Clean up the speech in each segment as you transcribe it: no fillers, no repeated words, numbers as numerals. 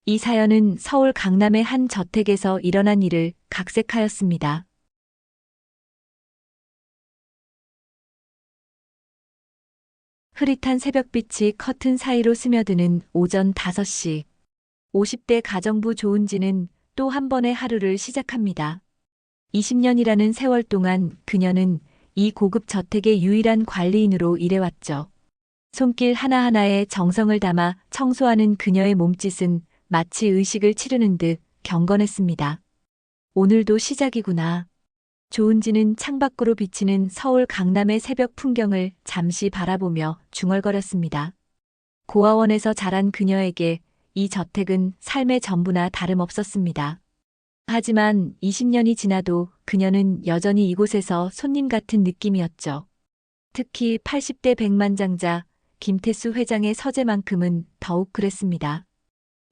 이 사연은 서울 강남의 한 저택에서 일어난 일을 각색하였습니다. 흐릿한 새벽빛이 커튼 사이로 스며드는 오전 5시. 50대 가정부 조은지는 또 한 번의 하루를 시작합니다. 20년이라는 세월 동안 그녀는 이 고급 저택의 유일한 관리인으로 일해왔죠. 손길 하나하나에 정성을 담아 청소하는 그녀의 몸짓은 마치 의식을 치르는 듯 경건했습니다. 오늘도 시작이구나. 조은지는 창밖으로 비치는 서울 강남의 새벽 풍경을 잠시 바라보며 중얼거렸습니다. 고아원에서 자란 그녀에게 이 저택은 삶의 전부나 다름없었습니다. 하지만 20년이 지나도 그녀는 여전히 이곳에서 손님 같은 느낌이었죠. 특히 80대 백만장자 김태수 회장의 서재만큼은 더욱 그랬습니다.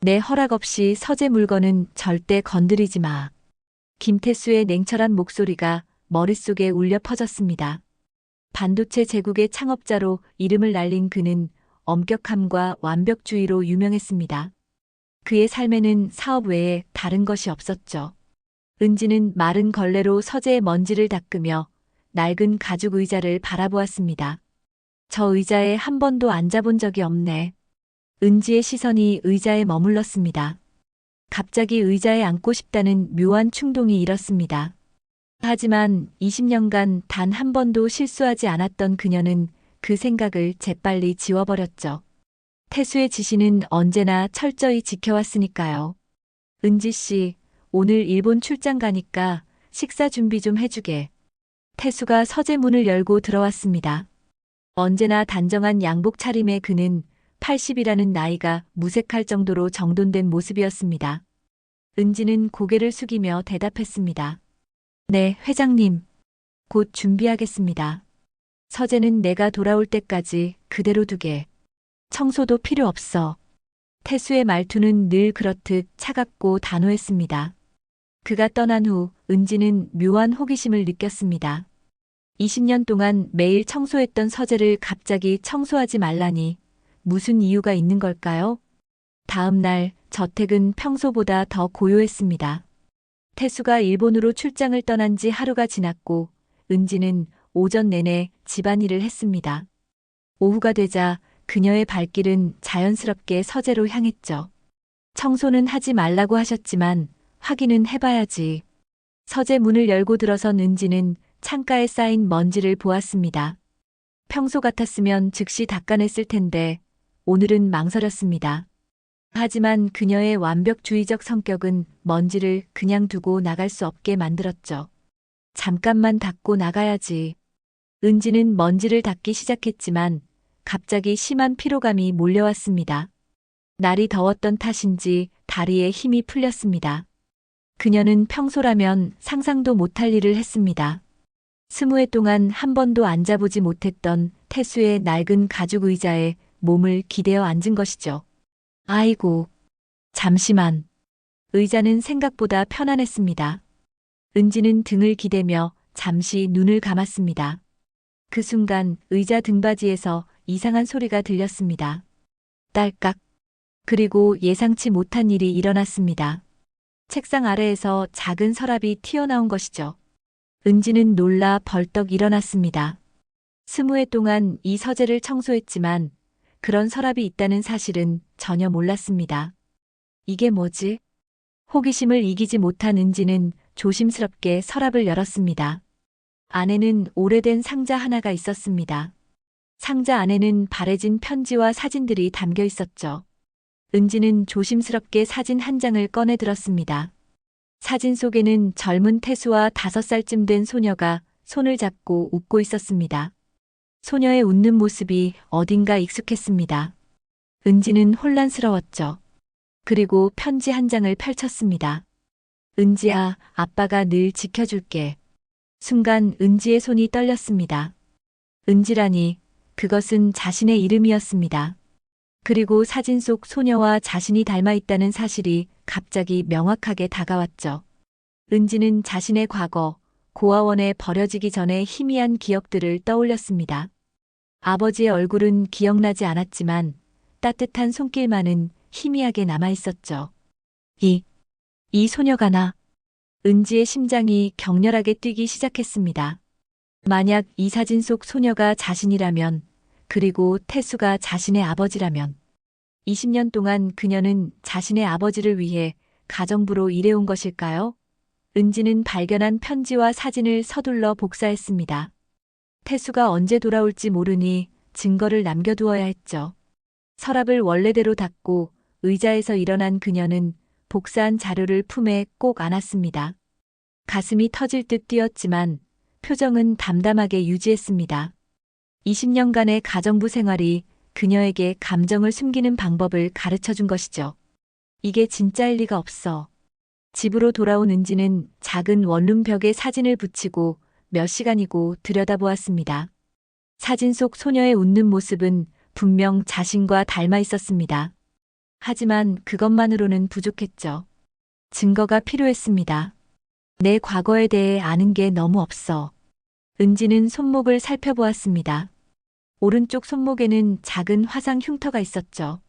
내 허락 없이 서재 물건은 절대 건드리지 마. 김태수의 냉철한 목소리가 머릿속에 울려 퍼졌습니다. 반도체 제국의 창업자로 이름을 날린 그는 엄격함과 완벽주의로 유명했습니다. 그의 삶에는 사업 외에 다른 것이 없었죠. 은지는 마른 걸레로 서재의 먼지를 닦으며 낡은 가죽 의자를 바라보았습니다. 저 의자에 한 번도 앉아본 적이 없네. 은지의 시선이 의자에 머물렀습니다. 갑자기 의자에 앉고 싶다는 묘한 충동이 일었습니다. 하지만 20년간 단 한 번도 실수하지 않았던 그녀는 그 생각을 재빨리 지워버렸죠. 태수의 지시는 언제나 철저히 지켜왔으니까요. 은지 씨, 오늘 일본 출장 가니까 식사 준비 좀 해주게. 태수가 서재 문을 열고 들어왔습니다. 언제나 단정한 양복 차림의 그는 80이라는 나이가 무색할 정도로 정돈된 모습이었습니다. 은지는 고개를 숙이며 대답했습니다. 네, 회장님. 곧 준비하겠습니다. 서재는 내가 돌아올 때까지 그대로 두게. 청소도 필요 없어. 태수의 말투는 늘 그렇듯 차갑고 단호했습니다. 그가 떠난 후 은지는 묘한 호기심을 느꼈습니다. 20년 동안 매일 청소했던 서재를 갑자기 청소하지 말라니 무슨 이유가 있는 걸까요? 다음 날 저택은 평소보다 더 고요했습니다. 태수가 일본으로 출장을 떠난 지 하루가 지났고 은지는 오전 내내 집안일을 했습니다. 오후가 되자 그녀의 발길은 자연스럽게 서재로 향했죠. 청소는 하지 말라고 하셨지만 확인은 해봐야지. 서재 문을 열고 들어선 은지는 창가에 쌓인 먼지를 보았습니다. 평소 같았으면 즉시 닦아냈을 텐데 오늘은 망설였습니다. 하지만 그녀의 완벽주의적 성격은 먼지를 그냥 두고 나갈 수 없게 만들었죠. 잠깐만 닦고 나가야지. 은지는 먼지를 닦기 시작했지만 갑자기 심한 피로감이 몰려왔습니다. 날이 더웠던 탓인지 다리에 힘이 풀렸습니다. 그녀는 평소라면 상상도 못할 일을 했습니다. 20회 동안 한 번도 앉아보지 못했던 태수의 낡은 가죽 의자에 몸을 기대어 앉은 것이죠. 아이고, 잠시만. 의자는 생각보다 편안했습니다. 은지는 등을 기대며 잠시 눈을 감았습니다. 그 순간 의자 등받이에서 이상한 소리가 들렸습니다. 딸깍. 그리고 예상치 못한 일이 일어났습니다. 책상 아래에서 작은 서랍이 튀어나온 것이죠. 은지는 놀라 벌떡 일어났습니다. 20회 동안 이 서재를 청소했지만 그런 서랍이 있다는 사실은 전혀 몰랐습니다. 이게 뭐지? 호기심을 이기지 못한 은지는 조심스럽게 서랍을 열었습니다. 안에는 오래된 상자 하나가 있었습니다. 상자 안에는 바래진 편지와 사진들이 담겨 있었죠. 은지는 조심스럽게 사진 한 장을 꺼내 들었습니다. 사진 속에는 젊은 태수와 5살쯤 된 소녀가 손을 잡고 웃고 있었습니다. 소녀의 웃는 모습이 어딘가 익숙했습니다. 은지는 혼란스러웠죠. 그리고 편지 한 장을 펼쳤습니다. 은지야, 아빠가 늘 지켜줄게. 순간 은지의 손이 떨렸습니다. 은지라니, 그것은 자신의 이름이었습니다. 그리고 사진 속 소녀와 자신이 닮아 있다는 사실이 갑자기 명확하게 다가왔죠. 은지는 자신의 과거, 고아원에 버려지기 전에 희미한 기억들을 떠올렸습니다. 아버지의 얼굴은 기억나지 않았지만 따뜻한 손길만은 희미하게 남아 있었죠. 이 소녀가 나. 은지의 심장이 격렬하게 뛰기 시작했습니다. 만약 이 사진 속 소녀가 자신이라면, 그리고 태수가 자신의 아버지라면, 20년 동안 그녀는 자신의 아버지를 위해 가정부로 일해온 것일까요? 은지는 발견한 편지와 사진을 서둘러 복사했습니다. 태수가 언제 돌아올지 모르니 증거를 남겨두어야 했죠. 서랍을 원래대로 닫고 의자에서 일어난 그녀는 복사한 자료를 품에 꼭 안았습니다. 가슴이 터질 듯 뛰었지만 표정은 담담하게 유지했습니다. 20년간의 가정부 생활이 그녀에게 감정을 숨기는 방법을 가르쳐 준 것이죠. 이게 진짜일 리가 없어. 집으로 돌아온 은지는 작은 원룸벽에 사진을 붙이고 몇 시간이고 들여다보았습니다. 사진 속 소녀의 웃는 모습은 분명 자신과 닮아 있었습니다. 하지만 그것만으로는 부족했죠. 증거가 필요했습니다. 내 과거에 대해 아는 게 너무 없어. 은지는 손목을 살펴보았습니다. 오른쪽 손목에는 작은 화상 흉터가 있었죠.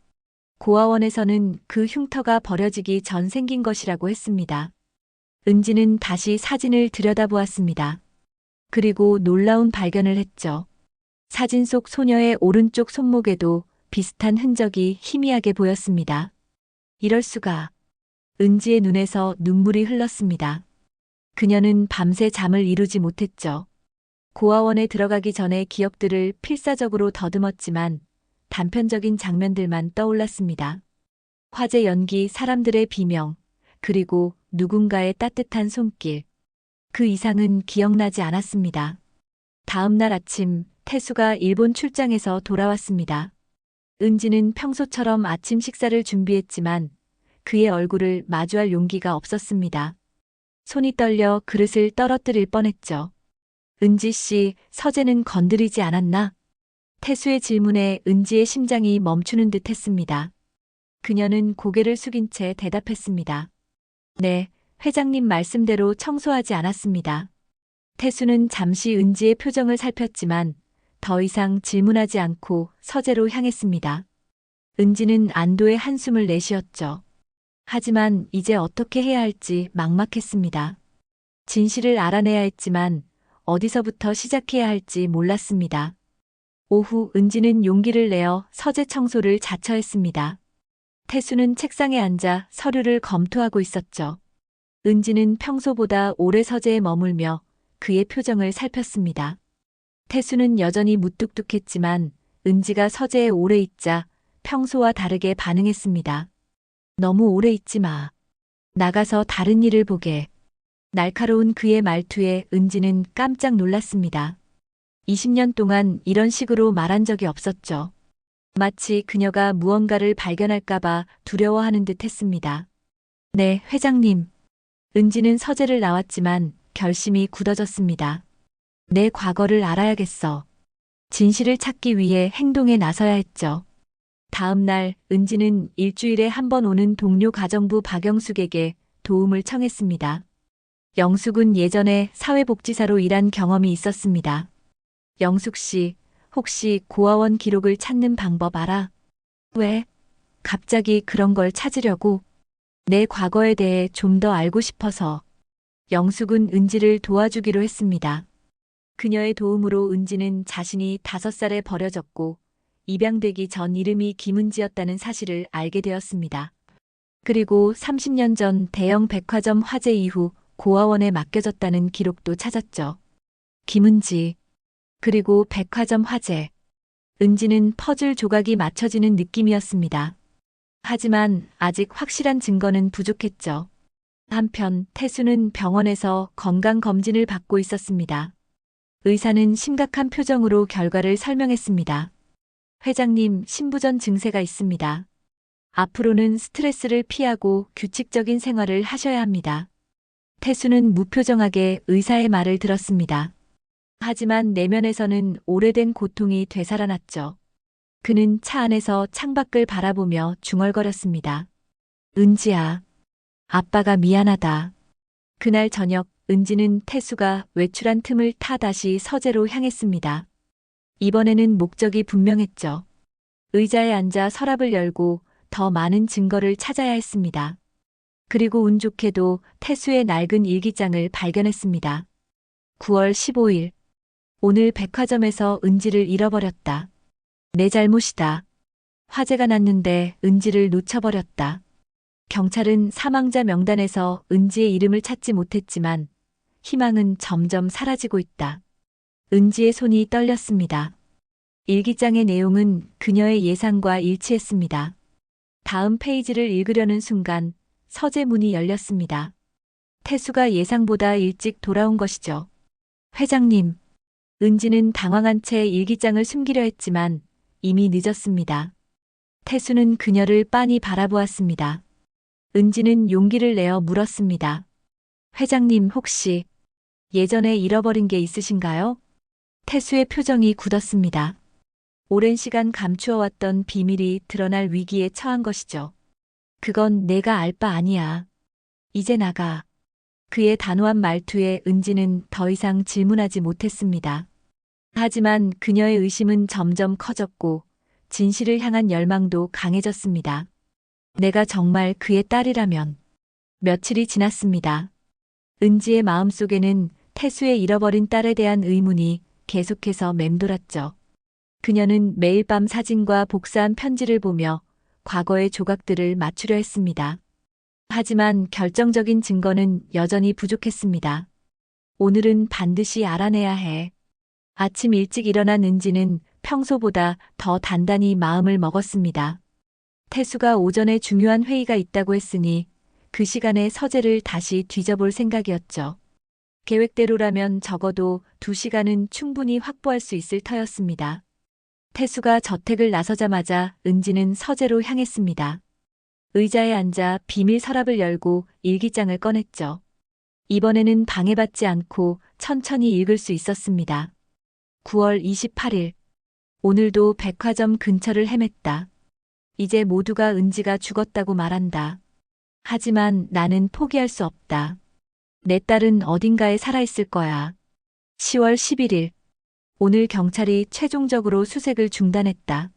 고아원에서는 그 흉터가 버려지기 전 생긴 것이라고 했습니다. 은지는 다시 사진을 들여다보았습니다. 그리고 놀라운 발견을 했죠. 사진 속 소녀의 오른쪽 손목에도 비슷한 흔적이 희미하게 보였습니다. 이럴 수가. 은지의 눈에서 눈물이 흘렀습니다. 그녀는 밤새 잠을 이루지 못했죠. 고아원에 들어가기 전에 기억들을 필사적으로 더듬었지만 단편적인 장면들만 떠올랐습니다. 화재 연기, 사람들의 비명, 그리고 누군가의 따뜻한 손길. 그 이상은 기억나지 않았습니다. 다음 날 아침, 태수가 일본 출장에서 돌아왔습니다. 은지는 평소처럼 아침 식사를 준비했지만 그의 얼굴을 마주할 용기가 없었습니다. 손이 떨려 그릇을 떨어뜨릴 뻔했죠. 은지 씨, 서재는 건드리지 않았나? 태수의 질문에 은지의 심장이 멈추는 듯 했습니다. 그녀는 고개를 숙인 채 대답했습니다. 네, 회장님 말씀대로 청소하지 않았습니다. 태수는 잠시 은지의 표정을 살폈지만 더 이상 질문하지 않고 서재로 향했습니다. 은지는 안도의 한숨을 내쉬었죠. 하지만 이제 어떻게 해야 할지 막막했습니다. 진실을 알아내야 했지만 어디서부터 시작해야 할지 몰랐습니다. 오후 은지는 용기를 내어 서재 청소를 자처했습니다. 태수는 책상에 앉아 서류를 검토하고 있었죠. 은지는 평소보다 오래 서재에 머물며 그의 표정을 살폈습니다. 태수는 여전히 무뚝뚝했지만 은지가 서재에 오래 있자 평소와 다르게 반응했습니다. 너무 오래 있지 마. 나가서 다른 일을 보게. 날카로운 그의 말투에 은지는 깜짝 놀랐습니다. 20년 동안 이런 식으로 말한 적이 없었죠. 마치 그녀가 무언가를 발견할까봐 두려워하는 듯 했습니다. 네, 회장님. 은지는 서재를 나왔지만 결심이 굳어졌습니다. 내 과거를 알아야겠어. 진실을 찾기 위해 행동에 나서야 했죠. 다음 날 은지는 일주일에 한 번 오는 동료 가정부 박영숙에게 도움을 청했습니다. 영숙은 예전에 사회복지사로 일한 경험이 있었습니다. 영숙 씨, 혹시 고아원 기록을 찾는 방법 알아? 왜? 갑자기 그런 걸 찾으려고? 내 과거에 대해 좀 더 알고 싶어서. 영숙은 은지를 도와주기로 했습니다. 그녀의 도움으로 은지는 자신이 5살에 버려졌고 입양되기 전 이름이 김은지였다는 사실을 알게 되었습니다. 그리고 30년 전 대형 백화점 화재 이후 고아원에 맡겨졌다는 기록도 찾았죠. 김은지, 그리고 백화점 화재. 은지는 퍼즐 조각이 맞춰지는 느낌이었습니다. 하지만 아직 확실한 증거는 부족했죠. 한편 태수는 병원에서 건강검진을 받고 있었습니다. 의사는 심각한 표정으로 결과를 설명했습니다. 회장님, 신부전 증세가 있습니다. 앞으로는 스트레스를 피하고 규칙적인 생활을 하셔야 합니다. 태수는 무표정하게 의사의 말을 들었습니다. 하지만 내면에서는 오래된 고통이 되살아났죠. 그는 차 안에서 창밖을 바라보며 중얼거렸습니다. 은지야, 아빠가 미안하다. 그날 저녁 은지는 태수가 외출한 틈을 타 다시 서재로 향했습니다. 이번에는 목적이 분명했죠. 의자에 앉아 서랍을 열고 더 많은 증거를 찾아야 했습니다. 그리고 운 좋게도 태수의 낡은 일기장을 발견했습니다. 9월 15일. 오늘 백화점에서 은지를 잃어버렸다. 내 잘못이다. 화재가 났는데 은지를 놓쳐버렸다. 경찰은 사망자 명단에서 은지의 이름을 찾지 못했지만 희망은 점점 사라지고 있다. 은지의 손이 떨렸습니다. 일기장의 내용은 그녀의 예상과 일치했습니다. 다음 페이지를 읽으려는 순간 서재 문이 열렸습니다. 태수가 예상보다 일찍 돌아온 것이죠. 회장님. 은지는 당황한 채 일기장을 숨기려 했지만 이미 늦었습니다. 태수는 그녀를 빤히 바라보았습니다. 은지는 용기를 내어 물었습니다. 회장님 혹시 예전에 잃어버린 게 있으신가요? 태수의 표정이 굳었습니다. 오랜 시간 감추어왔던 비밀이 드러날 위기에 처한 것이죠. 그건 내가 알 바 아니야. 이제 나가. 그의 단호한 말투에 은지는 더 이상 질문하지 못했습니다. 하지만 그녀의 의심은 점점 커졌고 진실을 향한 열망도 강해졌습니다. 내가 정말 그의 딸이라면. 며칠이 지났습니다. 은지의 마음속에는 태수의 잃어버린 딸에 대한 의문이 계속해서 맴돌았죠. 그녀는 매일 밤 사진과 복사한 편지를 보며 과거의 조각들을 맞추려 했습니다. 하지만 결정적인 증거는 여전히 부족했습니다. 오늘은 반드시 알아내야 해. 아침 일찍 일어난 은지는 평소보다 더 단단히 마음을 먹었습니다. 태수가 오전에 중요한 회의가 있다고 했으니 그 시간에 서재를 다시 뒤져볼 생각이었죠. 계획대로라면 적어도 2시간은 충분히 확보할 수 있을 터였습니다. 태수가 저택을 나서자마자 은지는 서재로 향했습니다. 의자에 앉아 비밀 서랍을 열고 일기장을 꺼냈죠. 이번에는 방해받지 않고 천천히 읽을 수 있었습니다. 9월 28일. 오늘도 백화점 근처를 헤맸다. 이제 모두가 은지가 죽었다고 말한다. 하지만 나는 포기할 수 없다. 내 딸은 어딘가에 살아있을 거야. 10월 11일. 오늘 경찰이 최종적으로 수색을 중단했다.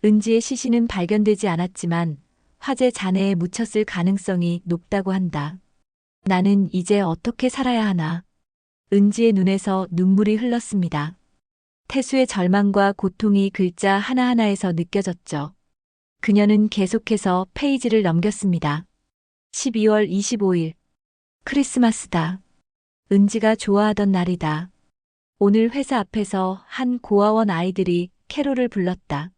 은지의 시신은 발견되지 않았지만 화재 잔해에 묻혔을 가능성이 높다고 한다. 나는 이제 어떻게 살아야 하나. 은지의 눈에서 눈물이 흘렀습니다. 태수의 절망과 고통이 글자 하나하나에서 느껴졌죠. 그녀는 계속해서 페이지를 넘겼습니다. 12월 25일. 크리스마스다. 은지가 좋아하던 날이다. 오늘 회사 앞에서 한 고아원 아이들이 캐롤을 불렀다.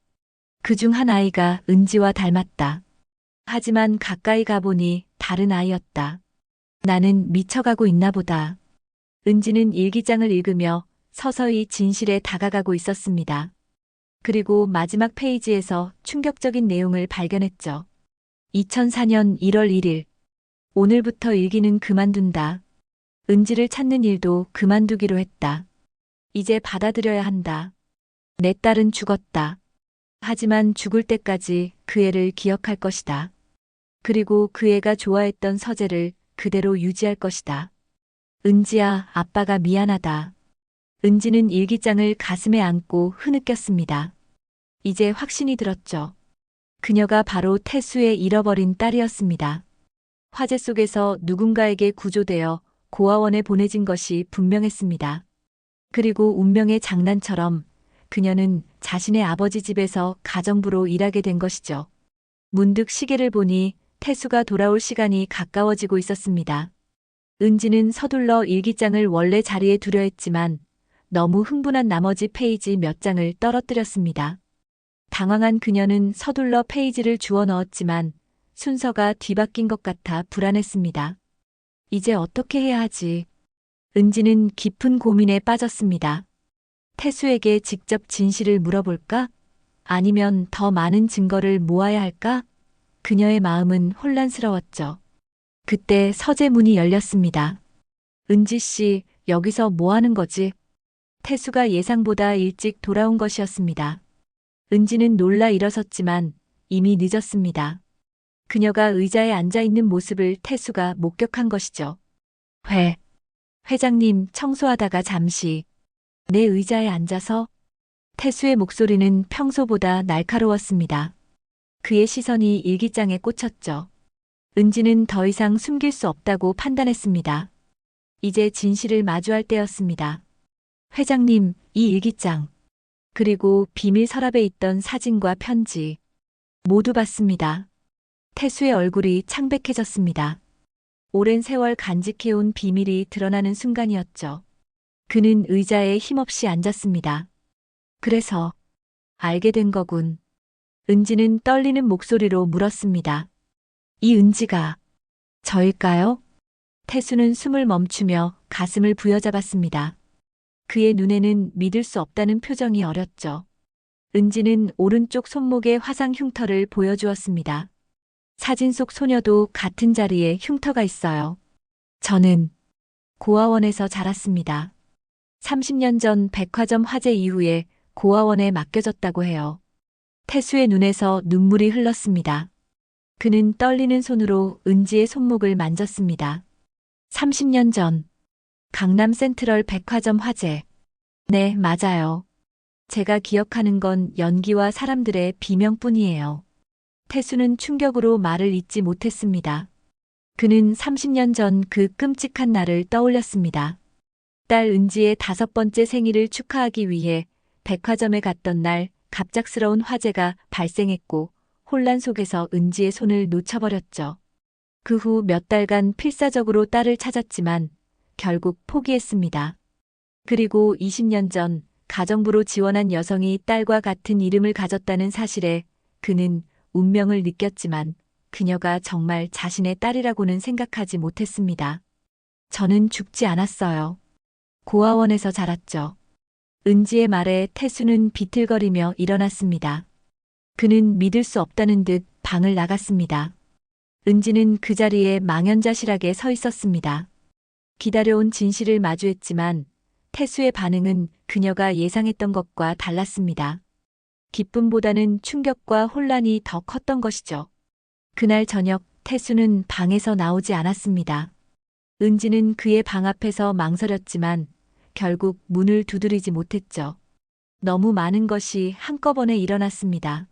그중 한 아이가 은지와 닮았다. 하지만 가까이 가보니 다른 아이였다. 나는 미쳐가고 있나 보다. 은지는 일기장을 읽으며 서서히 진실에 다가가고 있었습니다. 그리고 마지막 페이지에서 충격적인 내용을 발견했죠. 2004년 1월 1일. 오늘부터 일기는 그만둔다. 은지를 찾는 일도 그만두기로 했다. 이제 받아들여야 한다. 내 딸은 죽었다. 하지만 죽을 때까지 그 애를 기억할 것이다. 그리고 그 애가 좋아했던 서재를 그대로 유지할 것이다. 은지야, 아빠가 미안하다. 은지는 일기장을 가슴에 안고 흐느꼈습니다. 이제 확신이 들었죠. 그녀가 바로 태수의 잃어버린 딸이었습니다. 화재 속에서 누군가에게 구조되어 고아원에 보내진 것이 분명했습니다. 그리고 운명의 장난처럼 그녀는 자신의 아버지 집에서 가정부로 일하게 된 것이죠. 문득 시계를 보니 태수가 돌아올 시간이 가까워지고 있었습니다. 은지는 서둘러 일기장을 원래 자리에 두려 했지만 너무 흥분한 나머지 페이지 몇 장을 떨어뜨렸습니다. 당황한 그녀는 서둘러 페이지를 주워 넣었지만 순서가 뒤바뀐 것 같아 불안했습니다. 이제 어떻게 해야 하지? 은지는 깊은 고민에 빠졌습니다. 태수에게 직접 진실을 물어볼까? 아니면 더 많은 증거를 모아야 할까? 그녀의 마음은 혼란스러웠죠. 그때 서재 문이 열렸습니다. 은지 씨, 여기서 뭐 하는 거지? 태수가 예상보다 일찍 돌아온 것이었습니다. 은지는 놀라 일어섰지만 이미 늦었습니다. 그녀가 의자에 앉아 있는 모습을 태수가 목격한 것이죠. 회장님, 청소하다가 잠시 내 의자에 앉아서. 태수의 목소리는 평소보다 날카로웠습니다. 그의 시선이 일기장에 꽂혔죠. 은지는 더 이상 숨길 수 없다고 판단했습니다. 이제 진실을 마주할 때였습니다. 회장님, 이 일기장, 그리고 비밀 서랍에 있던 사진과 편지, 모두 봤습니다. 태수의 얼굴이 창백해졌습니다. 오랜 세월 간직해온 비밀이 드러나는 순간이었죠. 그는 의자에 힘없이 앉았습니다. 그래서 알게 된 거군. 은지는 떨리는 목소리로 물었습니다. 이 은지가 저일까요? 태수는 숨을 멈추며 가슴을 부여잡았습니다. 그의 눈에는 믿을 수 없다는 표정이 어렸죠. 은지는 오른쪽 손목에 화상 흉터를 보여주었습니다. 사진 속 소녀도 같은 자리에 흉터가 있어요. 저는 고아원에서 자랐습니다. 30년 전 백화점 화재 이후에 고아원에 맡겨졌다고 해요. 태수의 눈에서 눈물이 흘렀습니다. 그는 떨리는 손으로 은지의 손목을 만졌습니다. 30년 전, 강남 센트럴 백화점 화재. 네, 맞아요. 제가 기억하는 건 연기와 사람들의 비명뿐이에요. 태수는 충격으로 말을 잇지 못했습니다. 그는 30년 전 그 끔찍한 날을 떠올렸습니다. 딸 은지의 5번째 생일을 축하하기 위해 백화점에 갔던 날 갑작스러운 화재가 발생했고 혼란 속에서 은지의 손을 놓쳐버렸죠. 그 후 몇 달간 필사적으로 딸을 찾았지만 결국 포기했습니다. 그리고 20년 전 가정부로 지원한 여성이 딸과 같은 이름을 가졌다는 사실에 그는 운명을 느꼈지만 그녀가 정말 자신의 딸이라고는 생각하지 못했습니다. 저는 죽지 않았어요. 고아원에서 자랐죠. 은지의 말에 태수는 비틀거리며 일어났습니다. 그는 믿을 수 없다는 듯 방을 나갔습니다. 은지는 그 자리에 망연자실하게 서 있었습니다. 기다려온 진실을 마주했지만 태수의 반응은 그녀가 예상했던 것과 달랐습니다. 기쁨보다는 충격과 혼란이 더 컸던 것이죠. 그날 저녁 태수는 방에서 나오지 않았습니다. 은지는 그의 방 앞에서 망설였지만 결국 문을 두드리지 못했죠. 너무 많은 것이 한꺼번에 일어났습니다.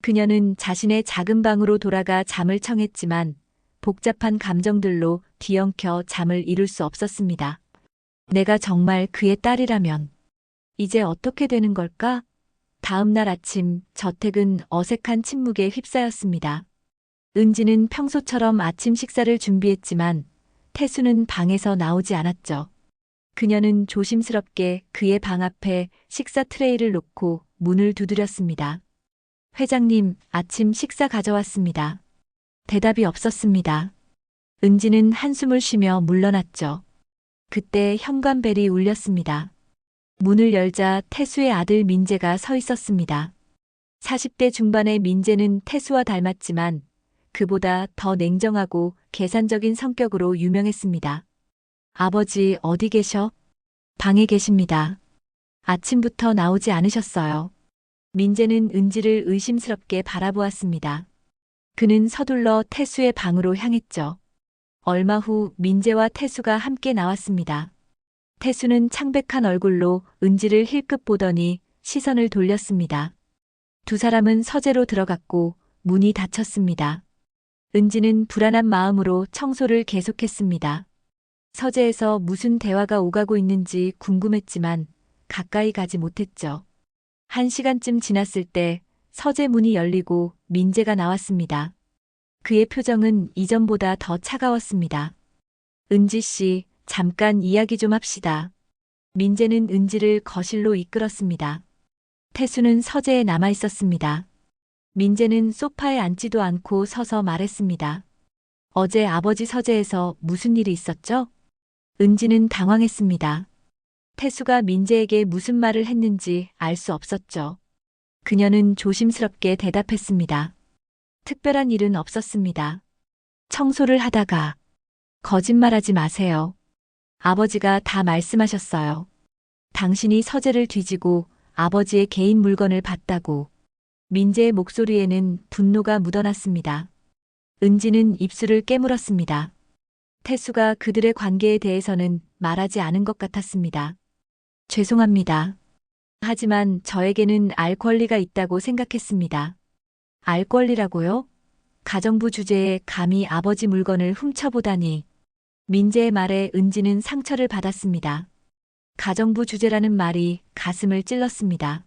그녀는 자신의 작은 방으로 돌아가 잠을 청했지만 복잡한 감정들로 뒤엉켜 잠을 이룰 수 없었습니다. 내가 정말 그의 딸이라면 이제 어떻게 되는 걸까? 다음 날 아침 저택은 어색한 침묵에 휩싸였습니다. 은지는 평소처럼 아침 식사를 준비했지만 태수는 방에서 나오지 않았죠. 그녀는 조심스럽게 그의 방 앞에 식사 트레이를 놓고 문을 두드렸습니다. 회장님, 아침 식사 가져왔습니다. 대답이 없었습니다. 은지는 한숨을 쉬며 물러났죠. 그때 현관벨이 울렸습니다. 문을 열자 태수의 아들 민재가 서 있었습니다. 40대 중반의 민재는 태수와 닮았지만 그보다 더 냉정하고 계산적인 성격으로 유명했습니다. 아버지 어디 계셔? 방에 계십니다. 아침부터 나오지 않으셨어요. 민재는 은지를 의심스럽게 바라보았습니다. 그는 서둘러 태수의 방으로 향했죠. 얼마 후 민재와 태수가 함께 나왔습니다. 태수는 창백한 얼굴로 은지를 힐끗 보더니 시선을 돌렸습니다. 두 사람은 서재로 들어갔고 문이 닫혔습니다. 은지는 불안한 마음으로 청소를 계속했습니다. 서재에서 무슨 대화가 오가고 있는지 궁금했지만 가까이 가지 못했죠. 1시간쯤 지났을 때 서재 문이 열리고 민재가 나왔습니다. 그의 표정은 이전보다 더 차가웠습니다. 은지 씨, 잠깐 이야기 좀 합시다. 민재는 은지를 거실로 이끌었습니다. 태수는 서재에 남아 있었습니다. 민재는 소파에 앉지도 않고 서서 말했습니다. 어제 아버지 서재에서 무슨 일이 있었죠? 은지는 당황했습니다. 태수가 민재에게 무슨 말을 했는지 알 수 없었죠. 그녀는 조심스럽게 대답했습니다. 특별한 일은 없었습니다. 청소를 하다가 거짓말하지 마세요. 아버지가 다 말씀하셨어요. 당신이 서재를 뒤지고 아버지의 개인 물건을 봤다고. 민재의 목소리에는 분노가 묻어났습니다. 은지는 입술을 깨물었습니다. 태수가 그들의 관계에 대해서는 말하지 않은 것 같았습니다. 죄송합니다. 하지만 저에게는 알 권리가 있다고 생각했습니다. 알 권리라고요? 가정부 주제에 감히 아버지 물건을 훔쳐보다니. 민재의 말에 은지는 상처를 받았습니다. 가정부 주제라는 말이 가슴을 찔렀습니다.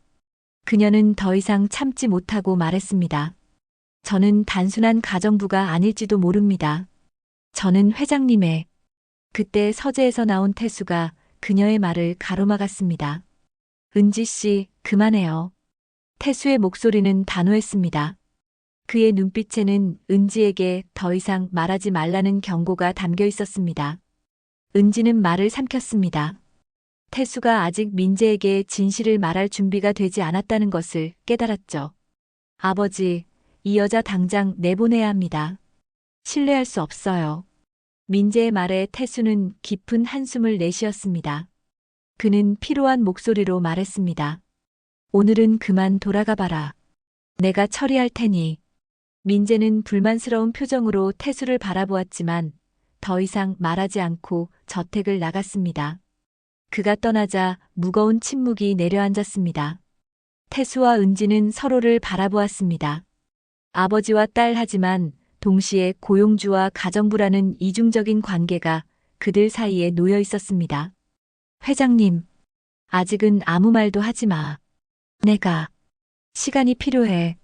그녀는 더 이상 참지 못하고 말했습니다. 저는 단순한 가정부가 아닐지도 모릅니다. 저는 회장님의. 그때 서재에서 나온 태수가 그녀의 말을 가로막았습니다. 은지 씨, 그만해요. 태수의 목소리는 단호했습니다. 그의 눈빛에는 은지에게 더 이상 말하지 말라는 경고가 담겨 있었습니다. 은지는 말을 삼켰습니다. 태수가 아직 민재에게 진실을 말할 준비가 되지 않았다는 것을 깨달았죠. 아버지, 이 여자 당장 내보내야 합니다. 신뢰할 수 없어요. 민재의 말에 태수는 깊은 한숨을 내쉬었습니다. 그는 피로한 목소리로 말했습니다. 오늘은 그만 돌아가 봐라. 내가 처리할 테니. 민재는 불만스러운 표정으로 태수를 바라보았지만 더 이상 말하지 않고 저택을 나갔습니다. 그가 떠나자 무거운 침묵이 내려앉았습니다. 태수와 은지는 서로를 바라보았습니다. 아버지와 딸 하지만 동시에 고용주와 가정부라는 이중적인 관계가 그들 사이에 놓여 있었습니다. 회장님, 아직은 아무 말도 하지 마. 내가 시간이 필요해.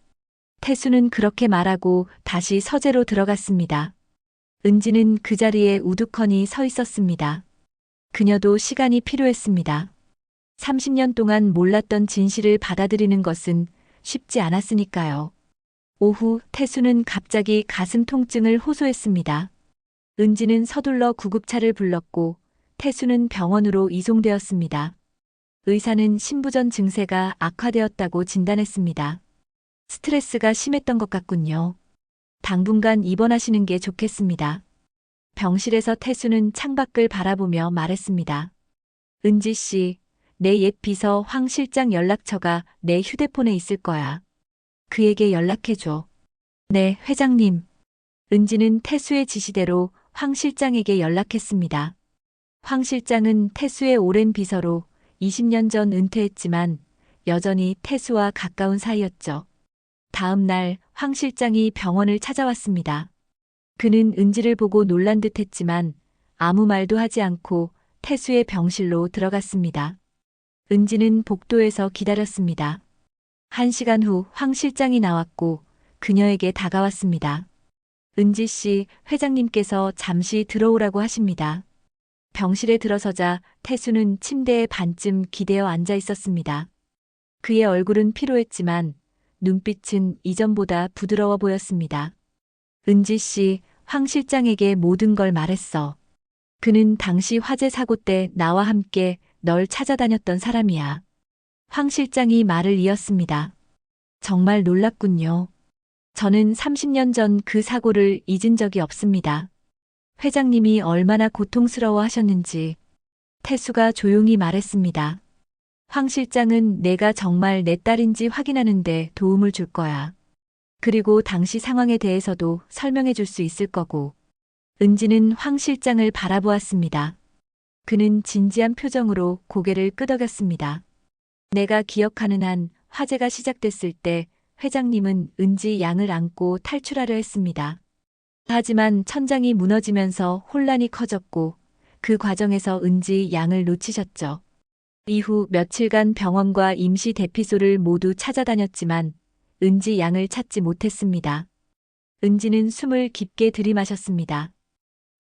태수는 그렇게 말하고 다시 서재로 들어갔습니다. 은지는 그 자리에 우두커니 서 있었습니다. 그녀도 시간이 필요했습니다. 30년 동안 몰랐던 진실을 받아들이는 것은 쉽지 않았으니까요. 오후 태수는 갑자기 가슴 통증을 호소했습니다. 은지는 서둘러 구급차를 불렀고 태수는 병원으로 이송되었습니다. 의사는 신부전 증세가 악화되었다고 진단했습니다. 스트레스가 심했던 것 같군요. 당분간 입원하시는 게 좋겠습니다. 병실에서 태수는 창밖을 바라보며 말했습니다. 은지 씨, 내 옛 비서 황 실장 연락처가 내 휴대폰에 있을 거야. 그에게 연락해줘. 네, 회장님. 은지는 태수의 지시대로 황 실장에게 연락했습니다. 황 실장은 태수의 오랜 비서로 20년 전 은퇴했지만 여전히 태수와 가까운 사이였죠. 다음 날 황 실장이 병원을 찾아왔습니다. 그는 은지를 보고 놀란 듯 했지만 아무 말도 하지 않고 태수의 병실로 들어갔습니다. 은지는 복도에서 기다렸습니다. 1시간 후 황 실장이 나왔고 그녀에게 다가왔습니다. 은지 씨, 회장님께서 잠시 들어오라고 하십니다. 병실에 들어서자 태수는 침대에 반쯤 기대어 앉아 있었습니다. 그의 얼굴은 피로했지만 눈빛은 이전보다 부드러워 보였습니다. 은지 씨, 황 실장에게 모든 걸 말했어. 그는 당시 화재 사고 때 나와 함께 널 찾아다녔던 사람이야. 황 실장이 말을 이었습니다. 정말 놀랍군요. 저는 30년 전 그 사고를 잊은 적이 없습니다. 회장님이 얼마나 고통스러워 하셨는지. 태수가 조용히 말했습니다. 황 실장은 내가 정말 내 딸인지 확인하는데 도움을 줄 거야. 그리고 당시 상황에 대해서도 설명해 줄 수 있을 거고. 은지는 황 실장을 바라보았습니다. 그는 진지한 표정으로 고개를 끄덕였습니다. 내가 기억하는 한 화재가 시작됐을 때 회장님은 은지 양을 안고 탈출하려 했습니다. 하지만 천장이 무너지면서 혼란이 커졌고 그 과정에서 은지 양을 놓치셨죠. 이후 며칠간 병원과 임시 대피소를 모두 찾아다녔지만 은지 양을 찾지 못했습니다. 은지는 숨을 깊게 들이마셨습니다.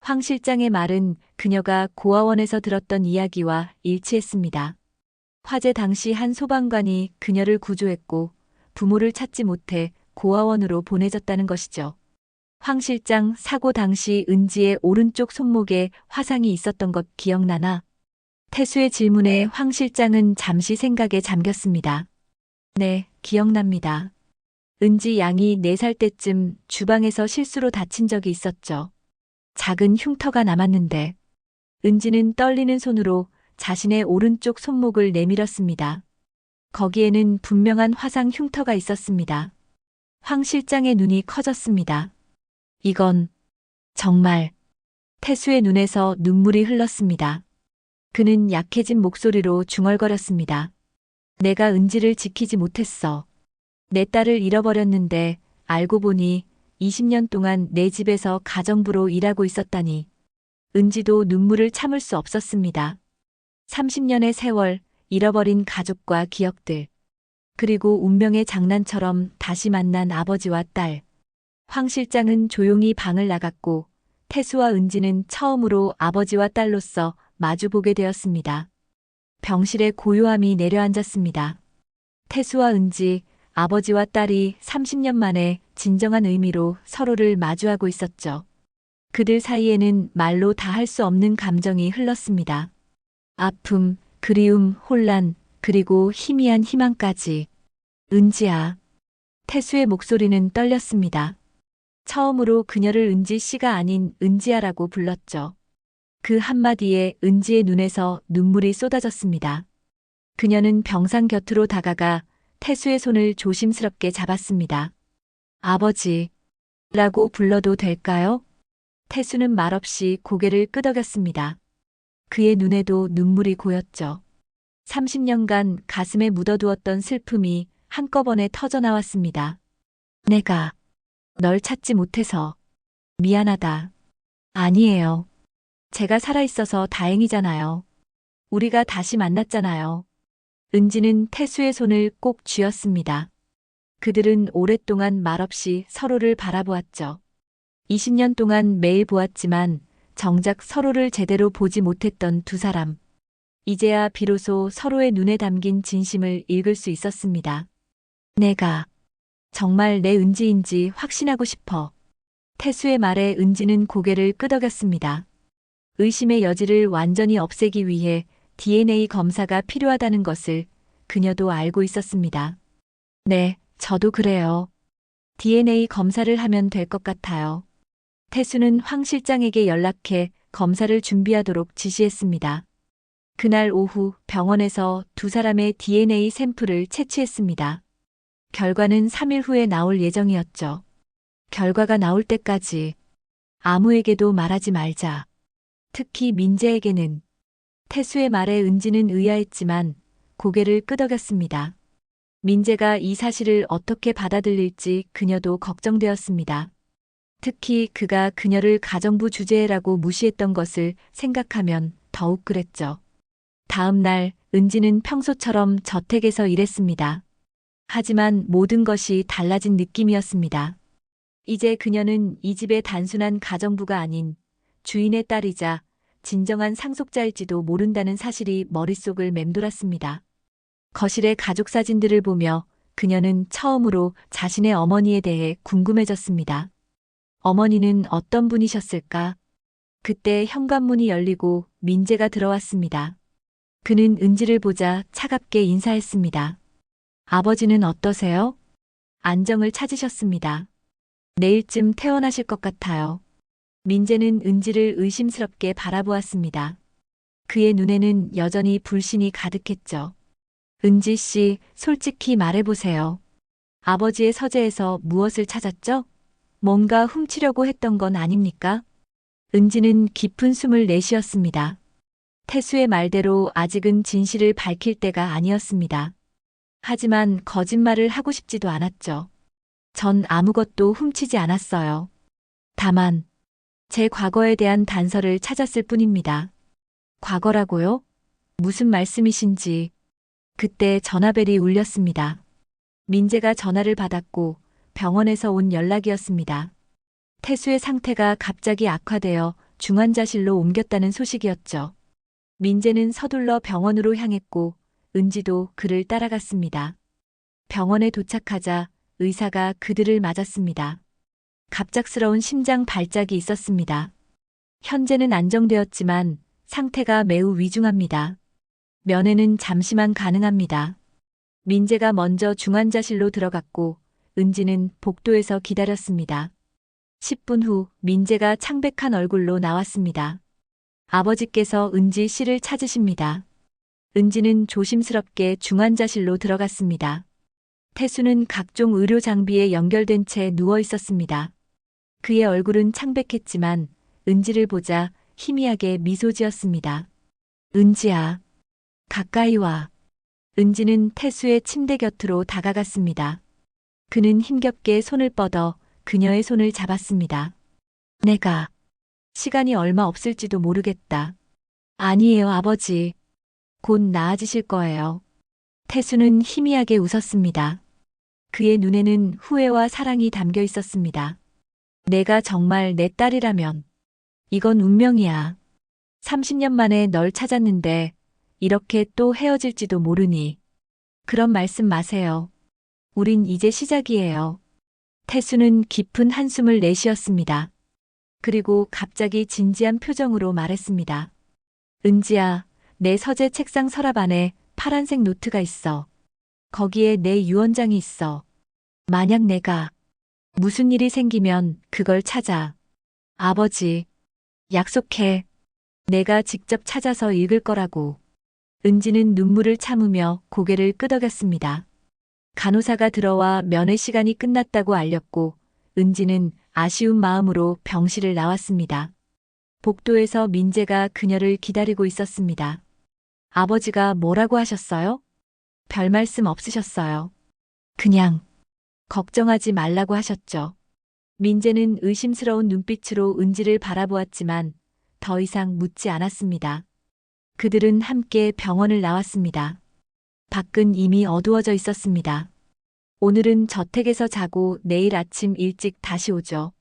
황 실장의 말은 그녀가 고아원에서 들었던 이야기와 일치했습니다. 화재 당시 한 소방관이 그녀를 구조했고 부모를 찾지 못해 고아원으로 보내졌다는 것이죠. 황 실장, 사고 당시 은지의 오른쪽 손목에 화상이 있었던 것 기억나나? 태수의 질문에 황 실장은 잠시 생각에 잠겼습니다. 네, 기억납니다. 은지 양이 4살 때쯤 주방에서 실수로 다친 적이 있었죠. 작은 흉터가 남았는데 은지는 떨리는 손으로 자신의 오른쪽 손목을 내밀었습니다. 거기에는 분명한 화상 흉터가 있었습니다. 황 실장의 눈이 커졌습니다. 이건 정말. 태수의 눈에서 눈물이 흘렀습니다. 그는 약해진 목소리로 중얼거렸습니다. 내가 은지를 지키지 못했어. 내 딸을 잃어버렸는데 알고 보니 20년 동안 내 집에서 가정부로 일하고 있었다니. 은지도 눈물을 참을 수 없었습니다. 30년의 세월, 잃어버린 가족과 기억들. 그리고 운명의 장난처럼 다시 만난 아버지와 딸. 황 실장은 조용히 방을 나갔고 태수와 은지는 처음으로 아버지와 딸로서 마주보게 되었습니다. 병실에 고요함이 내려앉았습니다. 태수와 은지, 아버지와 딸이 30년 만에 진정한 의미로 서로를 마주하고 있었죠. 그들 사이에는 말로 다 할 수 없는 감정이 흘렀습니다. 아픔, 그리움, 혼란, 그리고 희미한 희망까지. 은지야. 태수의 목소리는 떨렸습니다. 처음으로 그녀를 은지 씨가 아닌 은지야라고 불렀죠. 그 한마디에 은지의 눈에서 눈물이 쏟아졌습니다. 그녀는 병상 곁으로 다가가 태수의 손을 조심스럽게 잡았습니다. 아버지, 라고 불러도 될까요? 태수는 말없이 고개를 끄덕였습니다. 그의 눈에도 눈물이 고였죠. 30년간 가슴에 묻어두었던 슬픔이 한꺼번에 터져나왔습니다. 내가 널 찾지 못해서 미안하다. 아니에요. 제가 살아있어서 다행이잖아요. 우리가 다시 만났잖아요. 은지는 태수의 손을 꼭 쥐었습니다. 그들은 오랫동안 말없이 서로를 바라보았죠. 20년 동안 매일 보았지만 정작 서로를 제대로 보지 못했던 두 사람. 이제야 비로소 서로의 눈에 담긴 진심을 읽을 수 있었습니다. 내가 정말 내 은지인지 확신하고 싶어. 태수의 말에 은지는 고개를 끄덕였습니다. 의심의 여지를 완전히 없애기 위해 DNA 검사가 필요하다는 것을 그녀도 알고 있었습니다. 네, 저도 그래요. DNA 검사를 하면 될 것 같아요. 태수는 황 실장에게 연락해 검사를 준비하도록 지시했습니다. 그날 오후 병원에서 두 사람의 DNA 샘플을 채취했습니다. 결과는 3일 후에 나올 예정이었죠. 결과가 나올 때까지 아무에게도 말하지 말자. 특히 민재에게는. 태수의 말에 은지는 의아했지만 고개를 끄덕였습니다. 민재가 이 사실을 어떻게 받아들일지 그녀도 걱정되었습니다. 특히 그가 그녀를 가정부 주제라고 무시했던 것을 생각하면 더욱 그랬죠. 다음 날 은지는 평소처럼 저택에서 일했습니다. 하지만 모든 것이 달라진 느낌이었습니다. 이제 그녀는 이 집의 단순한 가정부가 아닌 주인의 딸이자 진정한 상속자일지도 모른다는 사실이 머릿속을 맴돌았습니다. 거실의 가족 사진들을 보며 그녀는 처음으로 자신의 어머니에 대해 궁금해졌습니다. 어머니는 어떤 분이셨을까? 그때 현관문이 열리고 민재가 들어왔습니다. 그는 은지를 보자 차갑게 인사했습니다. 아버지는 어떠세요? 안정을 찾으셨습니다. 내일쯤 퇴원하실 것 같아요. 민재는 은지를 의심스럽게 바라보았습니다. 그의 눈에는 여전히 불신이 가득했죠. 은지 씨, 솔직히 말해보세요. 아버지의 서재에서 무엇을 찾았죠? 뭔가 훔치려고 했던 건 아닙니까? 은지는 깊은 숨을 내쉬었습니다. 태수의 말대로 아직은 진실을 밝힐 때가 아니었습니다. 하지만 거짓말을 하고 싶지도 않았죠. 전 아무것도 훔치지 않았어요. 다만 제 과거에 대한 단서를 찾았을 뿐입니다. 과거라고요? 무슨 말씀이신지. 그때 전화벨이 울렸습니다. 민재가 전화를 받았고 병원에서 온 연락이었습니다. 태수의 상태가 갑자기 악화되어 중환자실로 옮겼다는 소식이었죠. 민재는 서둘러 병원으로 향했고 은지도 그를 따라갔습니다. 병원에 도착하자 의사가 그들을 맞았습니다. 갑작스러운 심장 발작이 있었습니다. 현재는 안정되었지만 상태가 매우 위중합니다. 면회는 잠시만 가능합니다. 민재가 먼저 중환자실로 들어갔고 은지는 복도에서 기다렸습니다. 10분 후 민재가 창백한 얼굴로 나왔습니다. 아버지께서 은지 씨를 찾으십니다. 은지는 조심스럽게 중환자실로 들어갔습니다. 태수는 각종 의료 장비에 연결된 채 누워 있었습니다. 그의 얼굴은 창백했지만 은지를 보자 희미하게 미소 지었습니다. 은지야, 가까이 와. 은지는 태수의 침대 곁으로 다가갔습니다. 그는 힘겹게 손을 뻗어 그녀의 손을 잡았습니다. 내가 시간이 얼마 없을지도 모르겠다. 아니에요, 아버지. 곧 나아지실 거예요. 태수는 희미하게 웃었습니다. 그의 눈에는 후회와 사랑이 담겨 있었습니다. 내가 정말 내 딸이라면 이건 운명이야. 30년 만에 널 찾았는데 이렇게 또 헤어질지도 모르니. 그런 말씀 마세요. 우린 이제 시작이에요. 태수는 깊은 한숨을 내쉬었습니다. 그리고 갑자기 진지한 표정으로 말했습니다. 은지야, 내 서재 책상 서랍 안에 파란색 노트가 있어. 거기에 내 유언장이 있어. 만약 내가 무슨 일이 생기면 그걸 찾아. 아버지, 약속해. 내가 직접 찾아서 읽을 거라고. 은지는 눈물을 참으며 고개를 끄덕였습니다. 간호사가 들어와 면회 시간이 끝났다고 알렸고 은지는 아쉬운 마음으로 병실을 나왔습니다. 복도에서 민재가 그녀를 기다리고 있었습니다. 아버지가 뭐라고 하셨어요? 별 말씀 없으셨어요. 그냥 걱정하지 말라고 하셨죠. 민재는 의심스러운 눈빛으로 은지를 바라보았지만 더 이상 묻지 않았습니다. 그들은 함께 병원을 나왔습니다. 밖은 이미 어두워져 있었습니다. 오늘은 저택에서 자고 내일 아침 일찍 다시 오죠.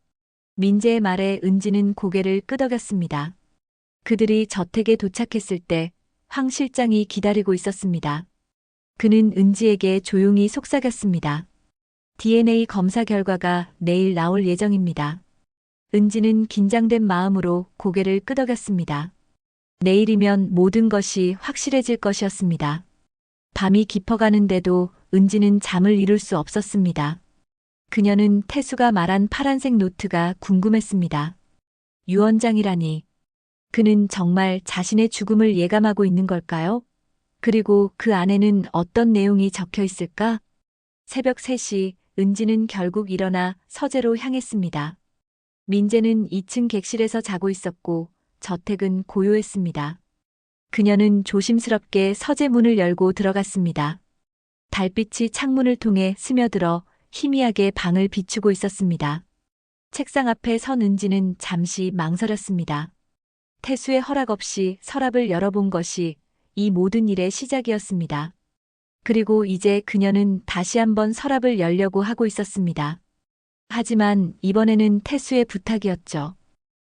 민재의 말에 은지는 고개를 끄덕였습니다. 그들이 저택에 도착했을 때 황 실장이 기다리고 있었습니다. 그는 은지에게 조용히 속삭였습니다. DNA 검사 결과가 내일 나올 예정입니다. 은지는 긴장된 마음으로 고개를 끄덕였습니다. 내일이면 모든 것이 확실해질 것이었습니다. 밤이 깊어가는데도 은지는 잠을 이룰 수 없었습니다. 그녀는 태수가 말한 파란색 노트가 궁금했습니다. 유언장이라니. 그는 정말 자신의 죽음을 예감하고 있는 걸까요? 그리고 그 안에는 어떤 내용이 적혀 있을까? 새벽 3시 은지는 결국 일어나 서재로 향했습니다. 민재는 2층 객실에서 자고 있었고 저택은 고요했습니다. 그녀는 조심스럽게 서재 문을 열고 들어갔습니다. 달빛이 창문을 통해 스며들어 희미하게 방을 비추고 있었습니다. 책상 앞에 선 은지는 잠시 망설였습니다. 태수의 허락 없이 서랍을 열어본 것이 이 모든 일의 시작이었습니다. 그리고 이제 그녀는 다시 한번 서랍을 열려고 하고 있었습니다. 하지만 이번에는 태수의 부탁이었죠.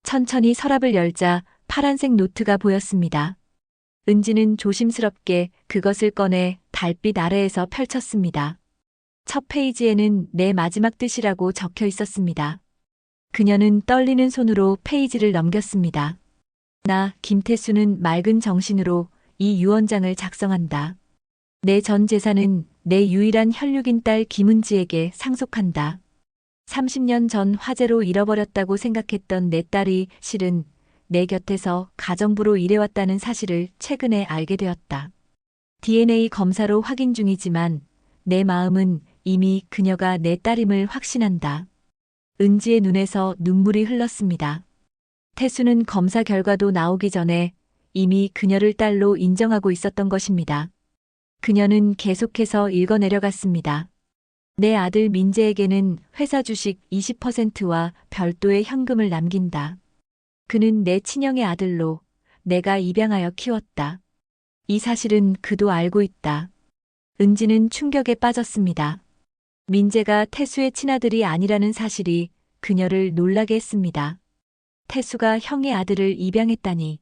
천천히 서랍을 열자 파란색 노트가 보였습니다. 은지는 조심스럽게 그것을 꺼내 달빛 아래에서 펼쳤습니다. 첫 페이지에는 내 마지막 뜻이라고 적혀 있었습니다. 그녀는 떨리는 손으로 페이지를 넘겼습니다. 나, 김태수는 맑은 정신으로 이 유언장을 작성한다. 내 전 재산은 내 유일한 혈육인 딸 김은지에게 상속한다. 30년 전 화재로 잃어버렸다고 생각했던 내 딸이 실은 내 곁에서 가정부로 일해왔다는 사실을 최근에 알게 되었다. DNA 검사로 확인 중이지만 내 마음은 이미 그녀가 내 딸임을 확신한다. 은지의 눈에서 눈물이 흘렀습니다. 태수는 검사 결과도 나오기 전에 이미 그녀를 딸로 인정하고 있었던 것입니다. 그녀는 계속해서 읽어내려갔습니다. 내 아들 민재에게는 회사 주식 20%와 별도의 현금을 남긴다. 그는 내 친형의 아들로 내가 입양하여 키웠다. 이 사실은 그도 알고 있다. 은지는 충격에 빠졌습니다. 민재가 태수의 친아들이 아니라는 사실이 그녀를 놀라게 했습니다. 태수가 형의 아들을 입양했다니.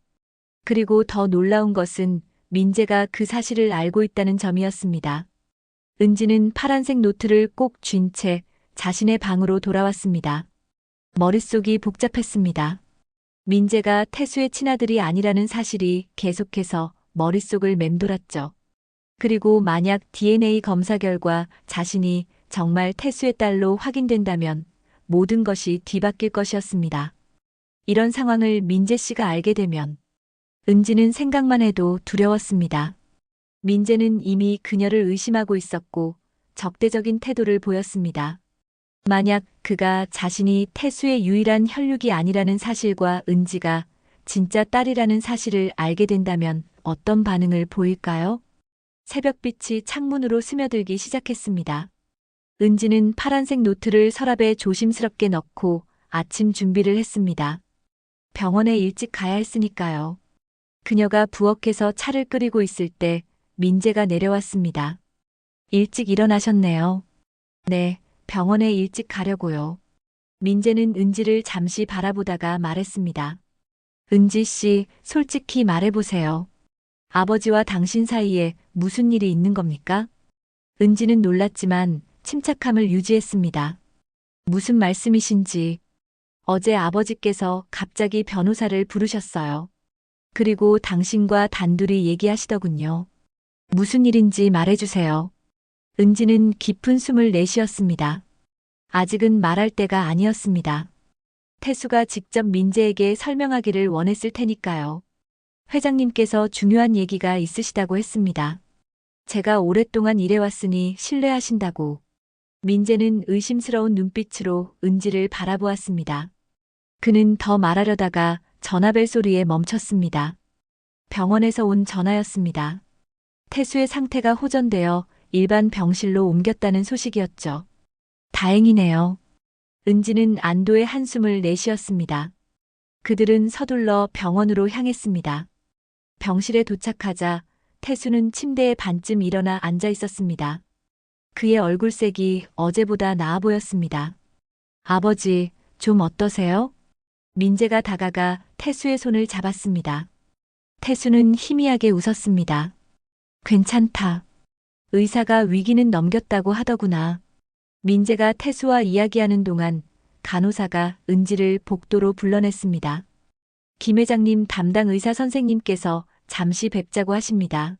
그리고 더 놀라운 것은 민재가 그 사실을 알고 있다는 점이었습니다. 은지는 파란색 노트를 꼭 쥔 채 자신의 방으로 돌아왔습니다. 머릿속이 복잡했습니다. 민재가 태수의 친아들이 아니라는 사실이 계속해서 머릿속을 맴돌았죠. 그리고 만약 DNA 검사 결과 자신이 정말 태수의 딸로 확인된다면 모든 것이 뒤바뀔 것이었습니다. 이런 상황을 민재 씨가 알게 되면 은지는 생각만 해도 두려웠습니다. 민재는 이미 그녀를 의심하고 있었고 적대적인 태도를 보였습니다. 만약 그가 자신이 태수의 유일한 혈육이 아니라는 사실과 은지가 진짜 딸이라는 사실을 알게 된다면 어떤 반응을 보일까요? 새벽빛이 창문으로 스며들기 시작했습니다. 은지는 파란색 노트를 서랍에 조심스럽게 넣고 아침 준비를 했습니다. 병원에 일찍 가야 했으니까요. 그녀가 부엌에서 차를 끓이고 있을 때 민재가 내려왔습니다. 일찍 일어나셨네요. 네, 병원에 일찍 가려고요. 민재는 은지를 잠시 바라보다가 말했습니다. 은지 씨, 솔직히 말해보세요. 아버지와 당신 사이에 무슨 일이 있는 겁니까? 은지는 놀랐지만 침착함을 유지했습니다. 무슨 말씀이신지. 어제 아버지께서 갑자기 변호사를 부르셨어요. 그리고 당신과 단둘이 얘기하시더군요. 무슨 일인지 말해주세요. 은지는 깊은 숨을 내쉬었습니다. 아직은 말할 때가 아니었습니다. 태수가 직접 민재에게 설명하기를 원했을 테니까요. 회장님께서 중요한 얘기가 있으시다고 했습니다. 제가 오랫동안 일해왔으니 신뢰하신다고. 민재는 의심스러운 눈빛으로 은지를 바라보았습니다. 그는 더 말하려다가 전화벨 소리에 멈췄습니다. 병원에서 온 전화였습니다. 태수의 상태가 호전되어 일반 병실로 옮겼다는 소식이었죠. 다행이네요. 은지는 안도의 한숨을 내쉬었습니다. 그들은 서둘러 병원으로 향했습니다. 병실에 도착하자 태수는 침대에 반쯤 일어나 앉아 있었습니다. 그의 얼굴색이 어제보다 나아 보였습니다. 아버지, 좀 어떠세요? 민재가 다가가 태수의 손을 잡았습니다. 태수는 희미하게 웃었습니다. 괜찮다. 의사가 위기는 넘겼다고 하더구나. 민재가 태수와 이야기하는 동안 간호사가 은지를 복도로 불러냈습니다. 김 회장님 담당 의사 선생님께서 잠시 뵙자고 하십니다.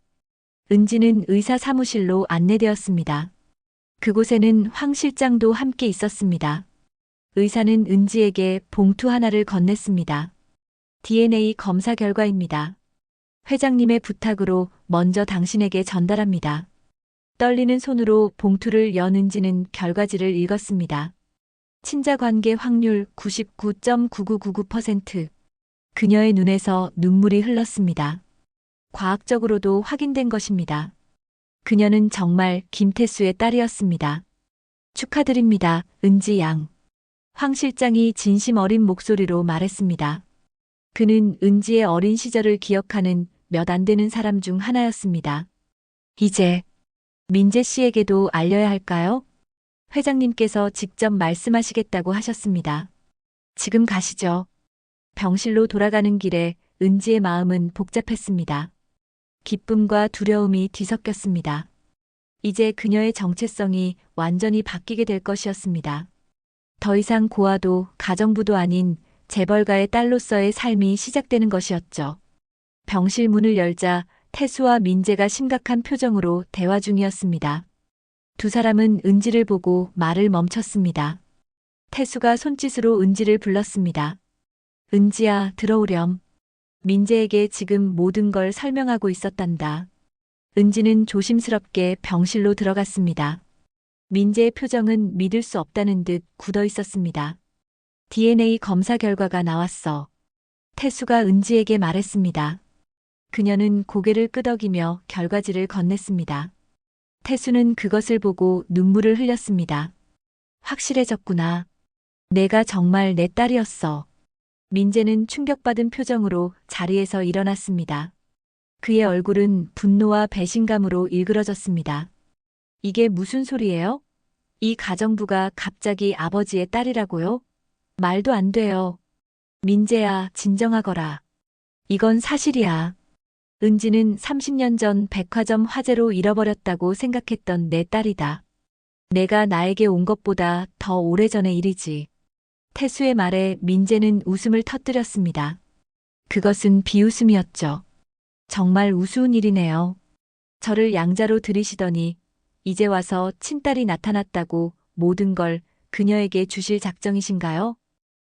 은지는 의사 사무실로 안내되었습니다. 그곳에는 황 실장도 함께 있었습니다. 의사는 은지에게 봉투 하나를 건넸습니다. DNA 검사 결과입니다. 회장님의 부탁으로 먼저 당신에게 전달합니다. 떨리는 손으로 봉투를 연 은지는 결과지를 읽었습니다. 친자 관계 확률 99.9999%. 그녀의 눈에서 눈물이 흘렀습니다. 과학적으로도 확인된 것입니다. 그녀는 정말 김태수의 딸이었습니다. 축하드립니다, 은지 양. 황 실장이 진심 어린 목소리로 말했습니다. 그는 은지의 어린 시절을 기억하는 몇 안 되는 사람 중 하나였습니다. 이제 민재 씨에게도 알려야 할까요? 회장님께서 직접 말씀하시겠다고 하셨습니다. 지금 가시죠. 병실로 돌아가는 길에 은지의 마음은 복잡했습니다. 기쁨과 두려움이 뒤섞였습니다. 이제 그녀의 정체성이 완전히 바뀌게 될 것이었습니다. 더 이상 고아도 가정부도 아닌 재벌가의 딸로서의 삶이 시작되는 것이었죠. 병실 문을 열자 태수와 민재가 심각한 표정으로 대화 중이었습니다. 두 사람은 은지를 보고 말을 멈췄습니다. 태수가 손짓으로 은지를 불렀습니다. 은지야, 들어오렴. 민재에게 지금 모든 걸 설명하고 있었단다. 은지는 조심스럽게 병실로 들어갔습니다. 민재의 표정은 믿을 수 없다는 듯 굳어 있었습니다. DNA 검사 결과가 나왔어. 태수가 은지에게 말했습니다. 그녀는 고개를 끄덕이며 결과지를 건넸습니다. 태수는 그것을 보고 눈물을 흘렸습니다. 확실해졌구나. 내가 정말 내 딸이었어. 민재는 충격받은 표정으로 자리에서 일어났습니다. 그의 얼굴은 분노와 배신감으로 일그러졌습니다. 이게 무슨 소리예요? 이 가정부가 갑자기 아버지의 딸이라고요? 말도 안 돼요. 민재야, 진정하거라. 이건 사실이야. 은지는 30년 전 백화점 화재로 잃어버렸다고 생각했던 내 딸이다. 내가 나에게 온 것보다 더 오래전의 일이지. 태수의 말에 민재는 웃음을 터뜨렸습니다. 그것은 비웃음이었죠. 정말 우스운 일이네요. 저를 양자로 들이시더니 이제 와서 친딸이 나타났다고 모든 걸 그녀에게 주실 작정이신가요?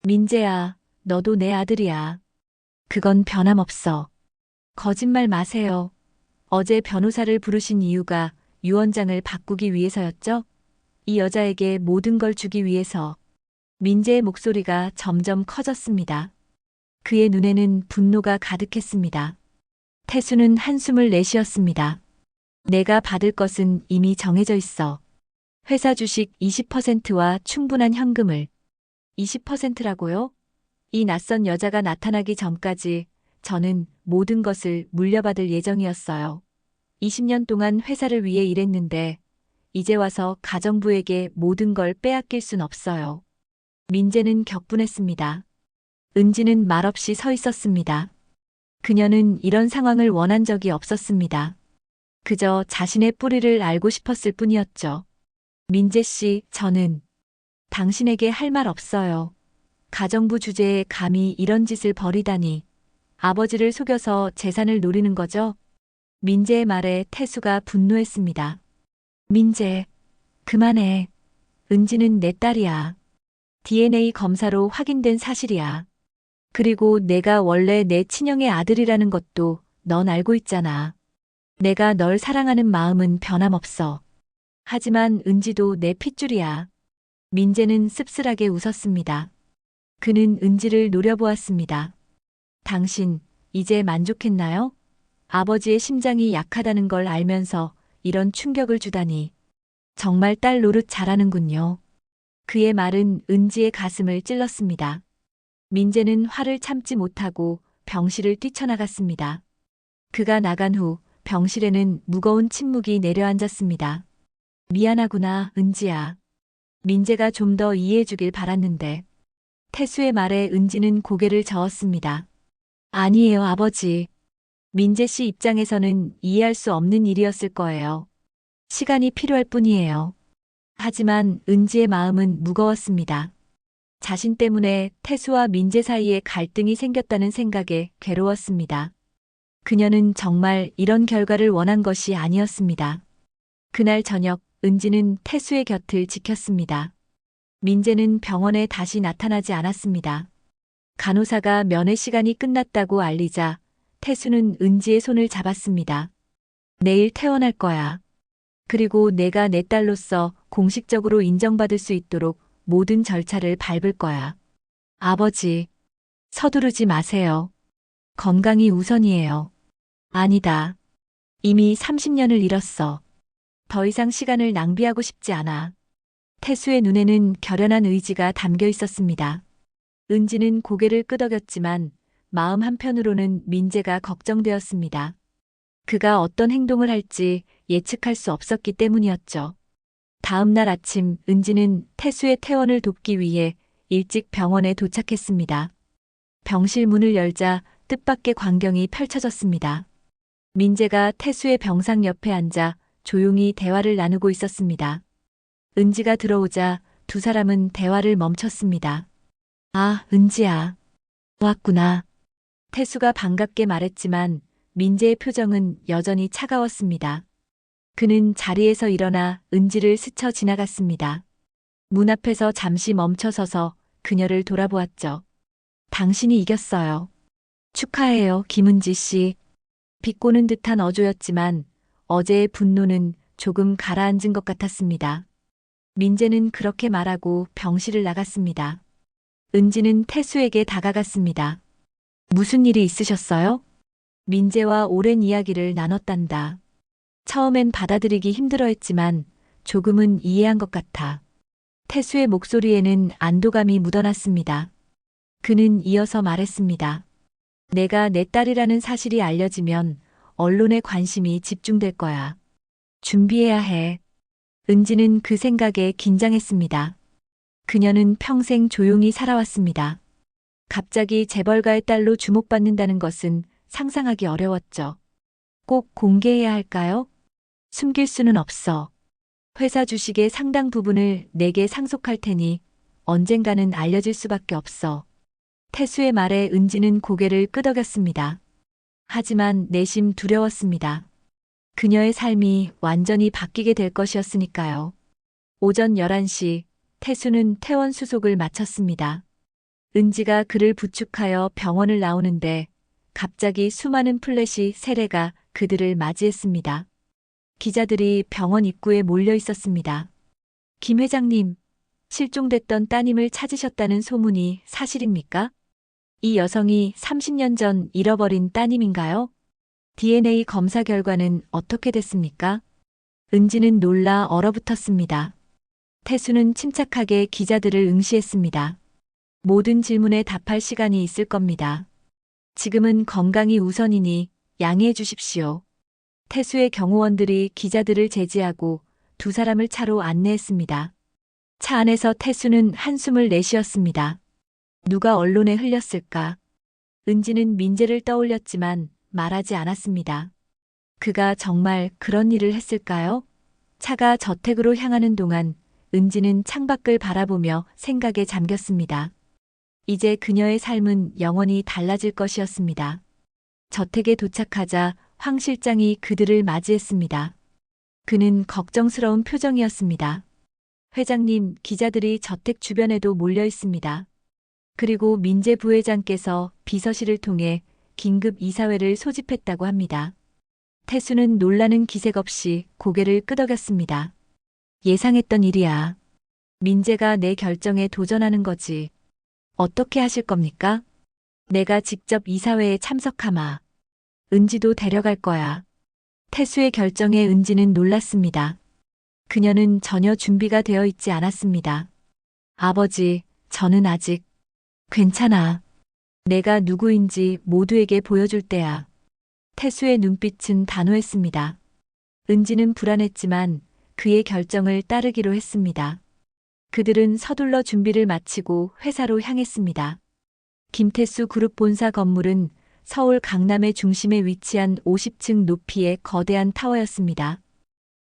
민재야, 너도 내 아들이야. 그건 변함없어. 거짓말 마세요. 어제 변호사를 부르신 이유가 유언장을 바꾸기 위해서였죠? 이 여자에게 모든 걸 주기 위해서. 민재의 목소리가 점점 커졌습니다. 그의 눈에는 분노가 가득했습니다. 태수는 한숨을 내쉬었습니다. 내가 받을 것은 이미 정해져 있어. 회사 주식 20%와 충분한 현금을. 20%라고요? 이 낯선 여자가 나타나기 전까지 저는 모든 것을 물려받을 예정이었어요. 20년 동안 회사를 위해 일했는데 이제 와서 가정부에게 모든 걸 빼앗길 순 없어요. 민재는 격분했습니다. 은지는 말없이 서 있었습니다. 그녀는 이런 상황을 원한 적이 없었습니다. 그저 자신의 뿌리를 알고 싶었을 뿐이었죠. 민재 씨, 저는 당신에게 할 말 없어요. 가정부 주제에 감히 이런 짓을 벌이다니. 아버지를 속여서 재산을 노리는 거죠? 민재의 말에 태수가 분노했습니다. 민재, 그만해. 은지는 내 딸이야. DNA 검사로 확인된 사실이야. 그리고 내가 원래 내 친형의 아들이라는 것도 넌 알고 있잖아. 내가 널 사랑하는 마음은 변함없어. 하지만 은지도 내 핏줄이야. 민재는 씁쓸하게 웃었습니다. 그는 은지를 노려보았습니다. 당신, 이제 만족했나요? 아버지의 심장이 약하다는 걸 알면서 이런 충격을 주다니. 정말 딸 노릇 잘하는군요. 그의 말은 은지의 가슴을 찔렀습니다. 민재는 화를 참지 못하고 병실을 뛰쳐나갔습니다. 그가 나간 후 병실에는 무거운 침묵이 내려앉았습니다. 미안하구나, 은지야. 민재가 좀 더 이해해 주길 바랐는데. 태수의 말에 은지는 고개를 저었습니다. 아니에요, 아버지. 민재 씨 입장에서는 이해할 수 없는 일이었을 거예요. 시간이 필요할 뿐이에요. 하지만 은지의 마음은 무거웠습니다. 자신 때문에 태수와 민재 사이에 갈등이 생겼다는 생각에 괴로웠습니다. 그녀는 정말 이런 결과를 원한 것이 아니었습니다. 그날 저녁 은지는 태수의 곁을 지켰습니다. 민재는 병원에 다시 나타나지 않았습니다. 간호사가 면회 시간이 끝났다고 알리자 태수는 은지의 손을 잡았습니다. 내일 퇴원할 거야. 그리고 내가 내 딸로서 공식적으로 인정받을 수 있도록 모든 절차를 밟을 거야. 아버지, 서두르지 마세요. 건강이 우선이에요. 아니다. 이미 30년을 잃었어. 더 이상 시간을 낭비하고 싶지 않아. 태수의 눈에는 결연한 의지가 담겨 있었습니다. 은지는 고개를 끄덕였지만 마음 한편으로는 민재가 걱정되었습니다. 그가 어떤 행동을 할지 예측할 수 없었기 때문이었죠. 다음 날 아침 은지는 태수의 퇴원을 돕기 위해 일찍 병원에 도착했습니다. 병실 문을 열자 뜻밖의 광경이 펼쳐졌습니다. 민재가 태수의 병상 옆에 앉아 조용히 대화를 나누고 있었습니다. 은지가 들어오자 두 사람은 대화를 멈췄습니다. 아, 은지야. 왔구나. 태수가 반갑게 말했지만 민재의 표정은 여전히 차가웠습니다. 그는 자리에서 일어나 은지를 스쳐 지나갔습니다. 문 앞에서 잠시 멈춰서서 그녀를 돌아보았죠. 당신이 이겼어요. 축하해요, 김은지 씨. 비꼬는 듯한 어조였지만 어제의 분노는 조금 가라앉은 것 같았습니다. 민재는 그렇게 말하고 병실을 나갔습니다. 은지는 태수에게 다가갔습니다. 무슨 일이 있으셨어요? 민재와 오랜 이야기를 나눴단다. 처음엔 받아들이기 힘들어했지만 조금은 이해한 것 같아. 태수의 목소리에는 안도감이 묻어났습니다. 그는 이어서 말했습니다. 내가 내 딸이라는 사실이 알려지면 언론의 관심이 집중될 거야. 준비해야 해. 은지는 그 생각에 긴장했습니다. 그녀는 평생 조용히 살아왔습니다. 갑자기 재벌가의 딸로 주목받는다는 것은 상상하기 어려웠죠. 꼭 공개해야 할까요? 숨길 수는 없어. 회사 주식의 상당 부분을 내게 상속할 테니 언젠가는 알려질 수밖에 없어. 태수의 말에 은지는 고개를 끄덕였습니다. 하지만 내심 두려웠습니다. 그녀의 삶이 완전히 바뀌게 될 것이었으니까요. 오전 11시 태수는 퇴원 수속을 마쳤습니다. 은지가 그를 부축하여 병원을 나오는데 갑자기 수많은 플래시 세례가 그들을 맞이했습니다. 기자들이 병원 입구에 몰려 있었습니다. 김 회장님, 실종됐던 따님을 찾으셨다는 소문이 사실입니까? 이 여성이 30년 전 잃어버린 따님인가요? DNA 검사 결과는 어떻게 됐습니까? 은지는 놀라 얼어붙었습니다. 태수는 침착하게 기자들을 응시했습니다. 모든 질문에 답할 시간이 있을 겁니다. 지금은 건강이 우선이니 양해해 주십시오. 태수의 경호원들이 기자들을 제지하고 두 사람을 차로 안내했습니다. 차 안에서 태수는 한숨을 내쉬었습니다. 누가 언론에 흘렸을까? 은지는 민재를 떠올렸지만 말하지 않았습니다. 그가 정말 그런 일을 했을까요? 차가 저택으로 향하는 동안 은지는 창밖을 바라보며 생각에 잠겼습니다. 이제 그녀의 삶은 영원히 달라질 것이었습니다. 저택에 도착하자 황 실장이 그들을 맞이했습니다. 그는 걱정스러운 표정이었습니다. 회장님, 기자들이 저택 주변에도 몰려 있습니다. 그리고 민재 부회장께서 비서실을 통해 긴급 이사회를 소집했다고 합니다. 태수는 놀라는 기색 없이 고개를 끄덕였습니다. 예상했던 일이야. 민재가 내 결정에 도전하는 거지. 어떻게 하실 겁니까? 내가 직접 이사회에 참석하마. 은지도 데려갈 거야. 태수의 결정에 은지는 놀랐습니다. 그녀는 전혀 준비가 되어 있지 않았습니다. 아버지, 저는 아직 괜찮아. 내가 누구인지 모두에게 보여줄 때야. 태수의 눈빛은 단호했습니다. 은지는 불안했지만 그의 결정을 따르기로 했습니다. 그들은 서둘러 준비를 마치고 회사로 향했습니다. 김태수 그룹 본사 건물은 서울 강남의 중심에 위치한 50층 높이의 거대한 타워였습니다.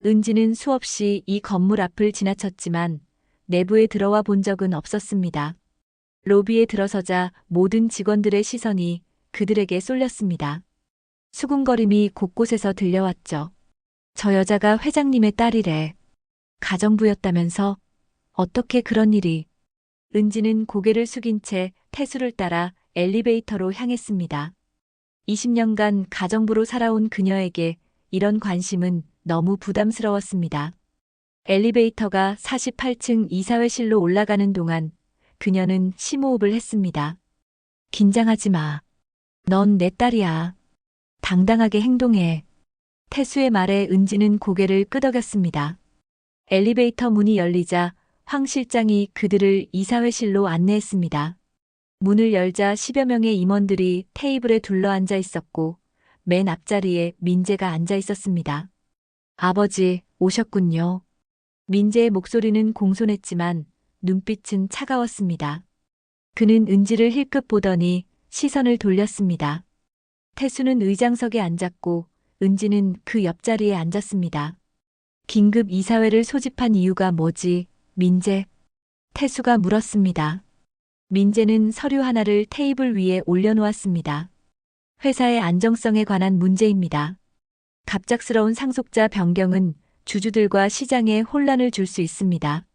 은지는 수없이 이 건물 앞을 지나쳤지만 내부에 들어와 본 적은 없었습니다. 로비에 들어서자 모든 직원들의 시선이 그들에게 쏠렸습니다. 수군거림이 곳곳에서 들려왔죠. 저 여자가 회장님의 딸이래. 가정부였다면서? 어떻게 그런 일이? 은지는 고개를 숙인 채 태수를 따라 엘리베이터로 향했습니다. 20년간 가정부로 살아온 그녀에게 이런 관심은 너무 부담스러웠습니다. 엘리베이터가 48층 이사회실로 올라가는 동안 그녀는 심호흡을 했습니다. 긴장하지 마. 넌 내 딸이야. 당당하게 행동해. 태수의 말에 은지는 고개를 끄덕였습니다. 엘리베이터 문이 열리자 황 실장이 그들을 이사회실로 안내했습니다. 문을 열자 10여 명의 임원들이 테이블에 둘러앉아 있었고 맨 앞자리에 민재가 앉아 있었습니다. 아버지, 오셨군요. 민재의 목소리는 공손했지만 눈빛은 차가웠습니다. 그는 은지를 힐끗 보더니 시선을 돌렸습니다. 태수는 의장석에 앉았고 은지는 그 옆자리에 앉았습니다. 긴급 이사회를 소집한 이유가 뭐지, 민재? 태수가 물었습니다. 민재는 서류 하나를 테이블 위에 올려놓았습니다. 회사의 안정성에 관한 문제입니다. 갑작스러운 상속자 변경은 주주들과 시장에 혼란을 줄 수 있습니다.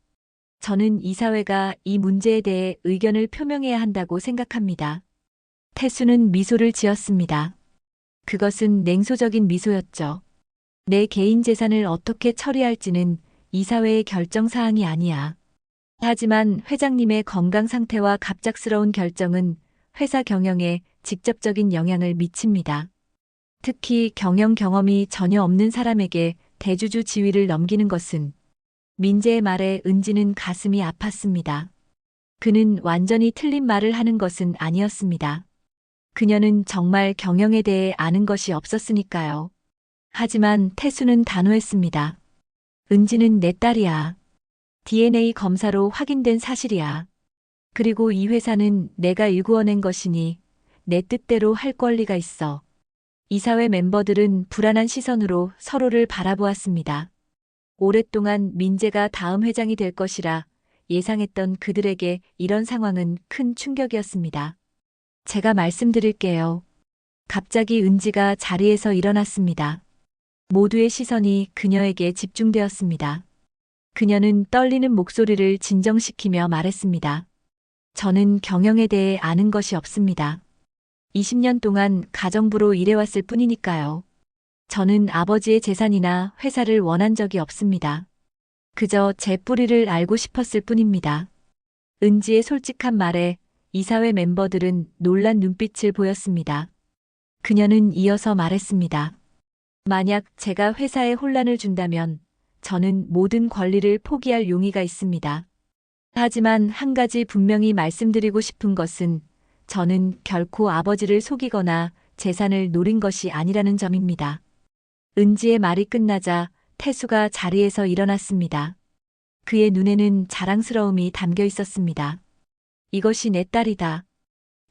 저는 이사회가 이 문제에 대해 의견을 표명해야 한다고 생각합니다. 태수는 미소를 지었습니다. 그것은 냉소적인 미소였죠. 내 개인 재산을 어떻게 처리할지는 이사회의 결정 사항이 아니야. 하지만 회장님의 건강 상태와 갑작스러운 결정은 회사 경영에 직접적인 영향을 미칩니다. 특히 경영 경험이 전혀 없는 사람에게 대주주 지위를 넘기는 것은. 민재의 말에 은지는 가슴이 아팠습니다. 그는 완전히 틀린 말을 하는 것은 아니었습니다. 그녀는 정말 경영에 대해 아는 것이 없었으니까요. 하지만 태수는 단호했습니다. 은지는 내 딸이야. DNA 검사로 확인된 사실이야. 그리고 이 회사는 내가 일구어낸 것이니 내 뜻대로 할 권리가 있어. 이사회 멤버들은 불안한 시선으로 서로를 바라보았습니다. 오랫동안 민재가 다음 회장이 될 것이라 예상했던 그들에게 이런 상황은 큰 충격이었습니다. 제가 말씀드릴게요. 갑자기 은지가 자리에서 일어났습니다. 모두의 시선이 그녀에게 집중되었습니다. 그녀는 떨리는 목소리를 진정시키며 말했습니다. 저는 경영에 대해 아는 것이 없습니다. 20년 동안 가정부로 일해왔을 뿐이니까요. 저는 아버지의 재산이나 회사를 원한 적이 없습니다. 그저 제 뿌리를 알고 싶었을 뿐입니다. 은지의 솔직한 말에 이사회 멤버들은 놀란 눈빛을 보였습니다. 그녀는 이어서 말했습니다. 만약 제가 회사에 혼란을 준다면 저는 모든 권리를 포기할 용의가 있습니다. 하지만 한 가지 분명히 말씀드리고 싶은 것은 저는 결코 아버지를 속이거나 재산을 노린 것이 아니라는 점입니다. 은지의 말이 끝나자 태수가 자리에서 일어났습니다. 그의 눈에는 자랑스러움이 담겨 있었습니다. 이것이 내 딸이다.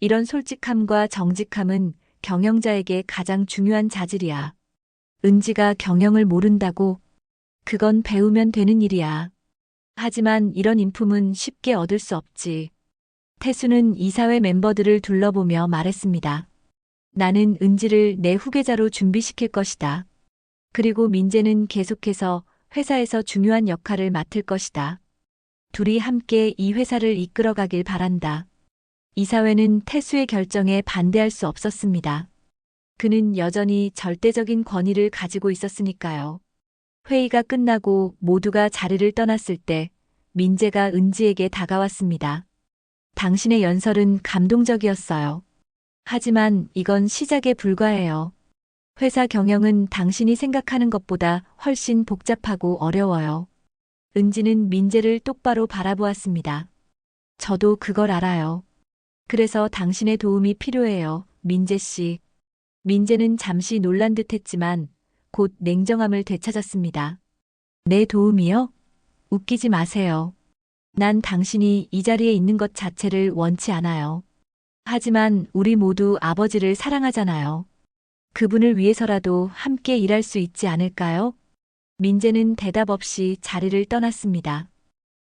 이런 솔직함과 정직함은 경영자에게 가장 중요한 자질이야. 은지가 경영을 모른다고? 그건 배우면 되는 일이야. 하지만 이런 인품은 쉽게 얻을 수 없지. 태수는 이사회 멤버들을 둘러보며 말했습니다. 나는 은지를 내 후계자로 준비시킬 것이다. 그리고 민재는 계속해서 회사에서 중요한 역할을 맡을 것이다. 둘이 함께 이 회사를 이끌어가길 바란다. 이사회는 태수의 결정에 반대할 수 없었습니다. 그는 여전히 절대적인 권위를 가지고 있었으니까요. 회의가 끝나고 모두가 자리를 떠났을 때 민재가 은지에게 다가왔습니다. 당신의 연설은 감동적이었어요. 하지만 이건 시작에 불과해요. 회사 경영은 당신이 생각하는 것보다 훨씬 복잡하고 어려워요. 은지는 민재를 똑바로 바라보았습니다. 저도 그걸 알아요. 그래서 당신의 도움이 필요해요, 민재 씨. 민재는 잠시 놀란 듯 했지만 곧 냉정함을 되찾았습니다. 내 도움이요? 웃기지 마세요. 난 당신이 이 자리에 있는 것 자체를 원치 않아요. 하지만 우리 모두 아버지를 사랑하잖아요. 그분을 위해서라도 함께 일할 수 있지 않을까요? 민재는 대답 없이 자리를 떠났습니다.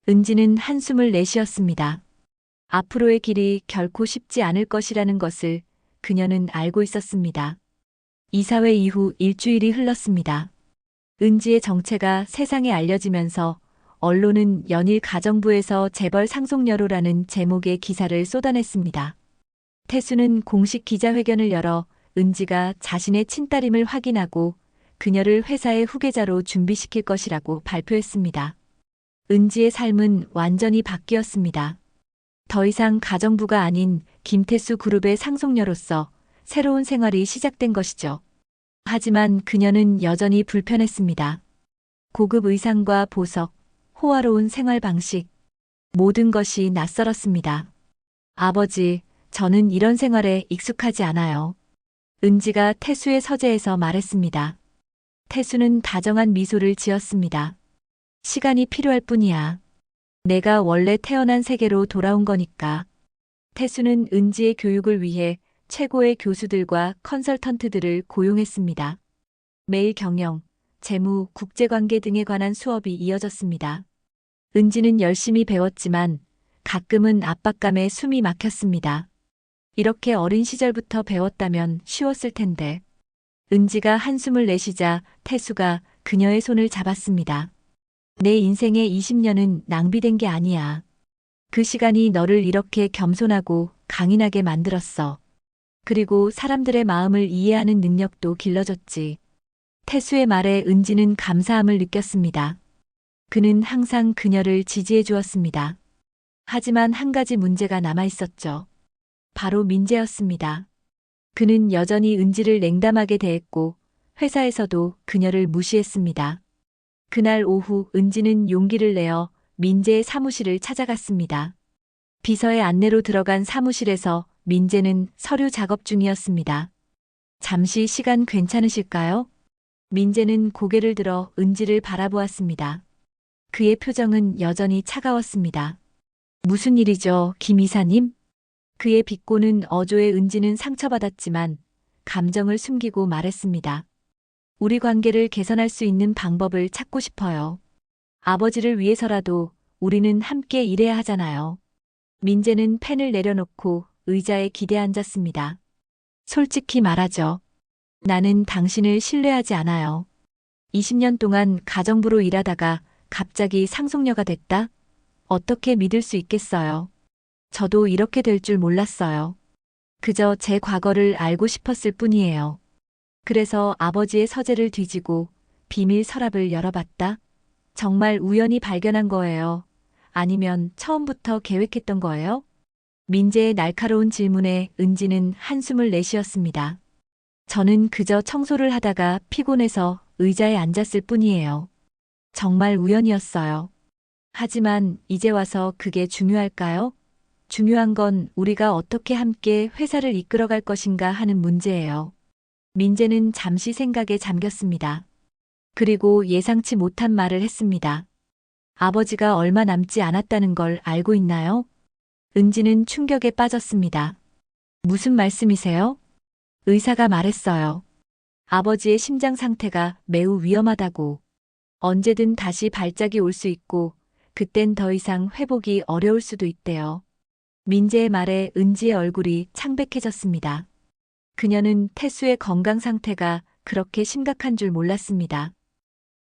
은지는 한숨을 내쉬었습니다. 앞으로의 길이 결코 쉽지 않을 것이라는 것을 그녀는 알고 있었습니다. 이사회 이후 일주일이 흘렀습니다. 은지의 정체가 세상에 알려지면서 언론은 연일 가정부에서 재벌 상속녀로라는 제목의 기사를 쏟아냈습니다. 태수는 공식 기자회견을 열어 은지가 자신의 친딸임을 확인하고 그녀를 회사의 후계자로 준비시킬 것이라고 발표했습니다. 은지의 삶은 완전히 바뀌었습니다. 더 이상 가정부가 아닌 김태수 그룹의 상속녀로서 새로운 생활이 시작된 것이죠. 하지만 그녀는 여전히 불편했습니다. 고급 의상과 보석, 호화로운 생활 방식, 모든 것이 낯설었습니다. 아버지, 저는 이런 생활에 익숙하지 않아요. 은지가 태수의 서재에서 말했습니다. 태수는 다정한 미소를 지었습니다. 시간이 필요할 뿐이야. 내가 원래 태어난 세계로 돌아온 거니까. 태수는 은지의 교육을 위해 최고의 교수들과 컨설턴트들을 고용했습니다. 매일 경영, 재무, 국제관계 등에 관한 수업이 이어졌습니다. 은지는 열심히 배웠지만 가끔은 압박감에 숨이 막혔습니다. 이렇게 어린 시절부터 배웠다면 쉬웠을 텐데. 은지가 한숨을 내쉬자 태수가 그녀의 손을 잡았습니다. 내 인생의 20년은 낭비된 게 아니야. 그 시간이 너를 이렇게 겸손하고 강인하게 만들었어. 그리고 사람들의 마음을 이해하는 능력도 길러줬지. 태수의 말에 은지는 감사함을 느꼈습니다. 그는 항상 그녀를 지지해 주었습니다. 하지만 한 가지 문제가 남아 있었죠. 바로 민재였습니다. 그는 여전히 은지를 냉담하게 대했고 회사에서도 그녀를 무시했습니다. 그날 오후 은지는 용기를 내어 민재의 사무실을 찾아갔습니다. 비서의 안내로 들어간 사무실에서 민재는 서류 작업 중이었습니다. 잠시 시간 괜찮으실까요? 민재는 고개를 들어 은지를 바라보았습니다. 그의 표정은 여전히 차가웠습니다. 무슨 일이죠, 김 이사님? 그의 비꼬는 어조에 은지는 상처받았지만 감정을 숨기고 말했습니다. 우리 관계를 개선할 수 있는 방법을 찾고 싶어요. 아버지를 위해서라도 우리는 함께 일해야 하잖아요. 민재는 펜을 내려놓고 의자에 기대 앉았습니다. 솔직히 말하죠. 나는 당신을 신뢰하지 않아요. 20년 동안 가정부로 일하다가 갑자기 상속녀가 됐다? 어떻게 믿을 수 있겠어요? 저도 이렇게 될 줄 몰랐어요. 그저 제 과거를 알고 싶었을 뿐이에요. 그래서 아버지의 서재를 뒤지고 비밀 서랍을 열어봤다? 정말 우연히 발견한 거예요? 아니면 처음부터 계획했던 거예요? 민재의 날카로운 질문에 은지는 한숨을 내쉬었습니다. 저는 그저 청소를 하다가 피곤해서 의자에 앉았을 뿐이에요. 정말 우연이었어요. 하지만 이제 와서 그게 중요할까요? 중요한 건 우리가 어떻게 함께 회사를 이끌어갈 것인가 하는 문제예요. 민재는 잠시 생각에 잠겼습니다. 그리고 예상치 못한 말을 했습니다. 아버지가 얼마 남지 않았다는 걸 알고 있나요? 은지는 충격에 빠졌습니다. 무슨 말씀이세요? 의사가 말했어요. 아버지의 심장 상태가 매우 위험하다고. 언제든 다시 발작이 올 수 있고, 그땐 더 이상 회복이 어려울 수도 있대요. 민재의 말에 은지의 얼굴이 창백해졌습니다. 그녀는 태수의 건강 상태가 그렇게 심각한 줄 몰랐습니다.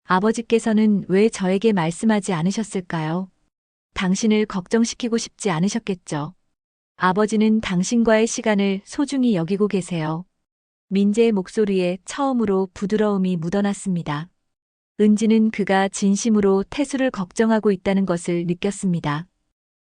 아버지께서는 왜 저에게 말씀하지 않으셨을까요? 당신을 걱정시키고 싶지 않으셨겠죠. 아버지는 당신과의 시간을 소중히 여기고 계세요. 민재의 목소리에 처음으로 부드러움이 묻어났습니다. 은지는 그가 진심으로 태수를 걱정하고 있다는 것을 느꼈습니다.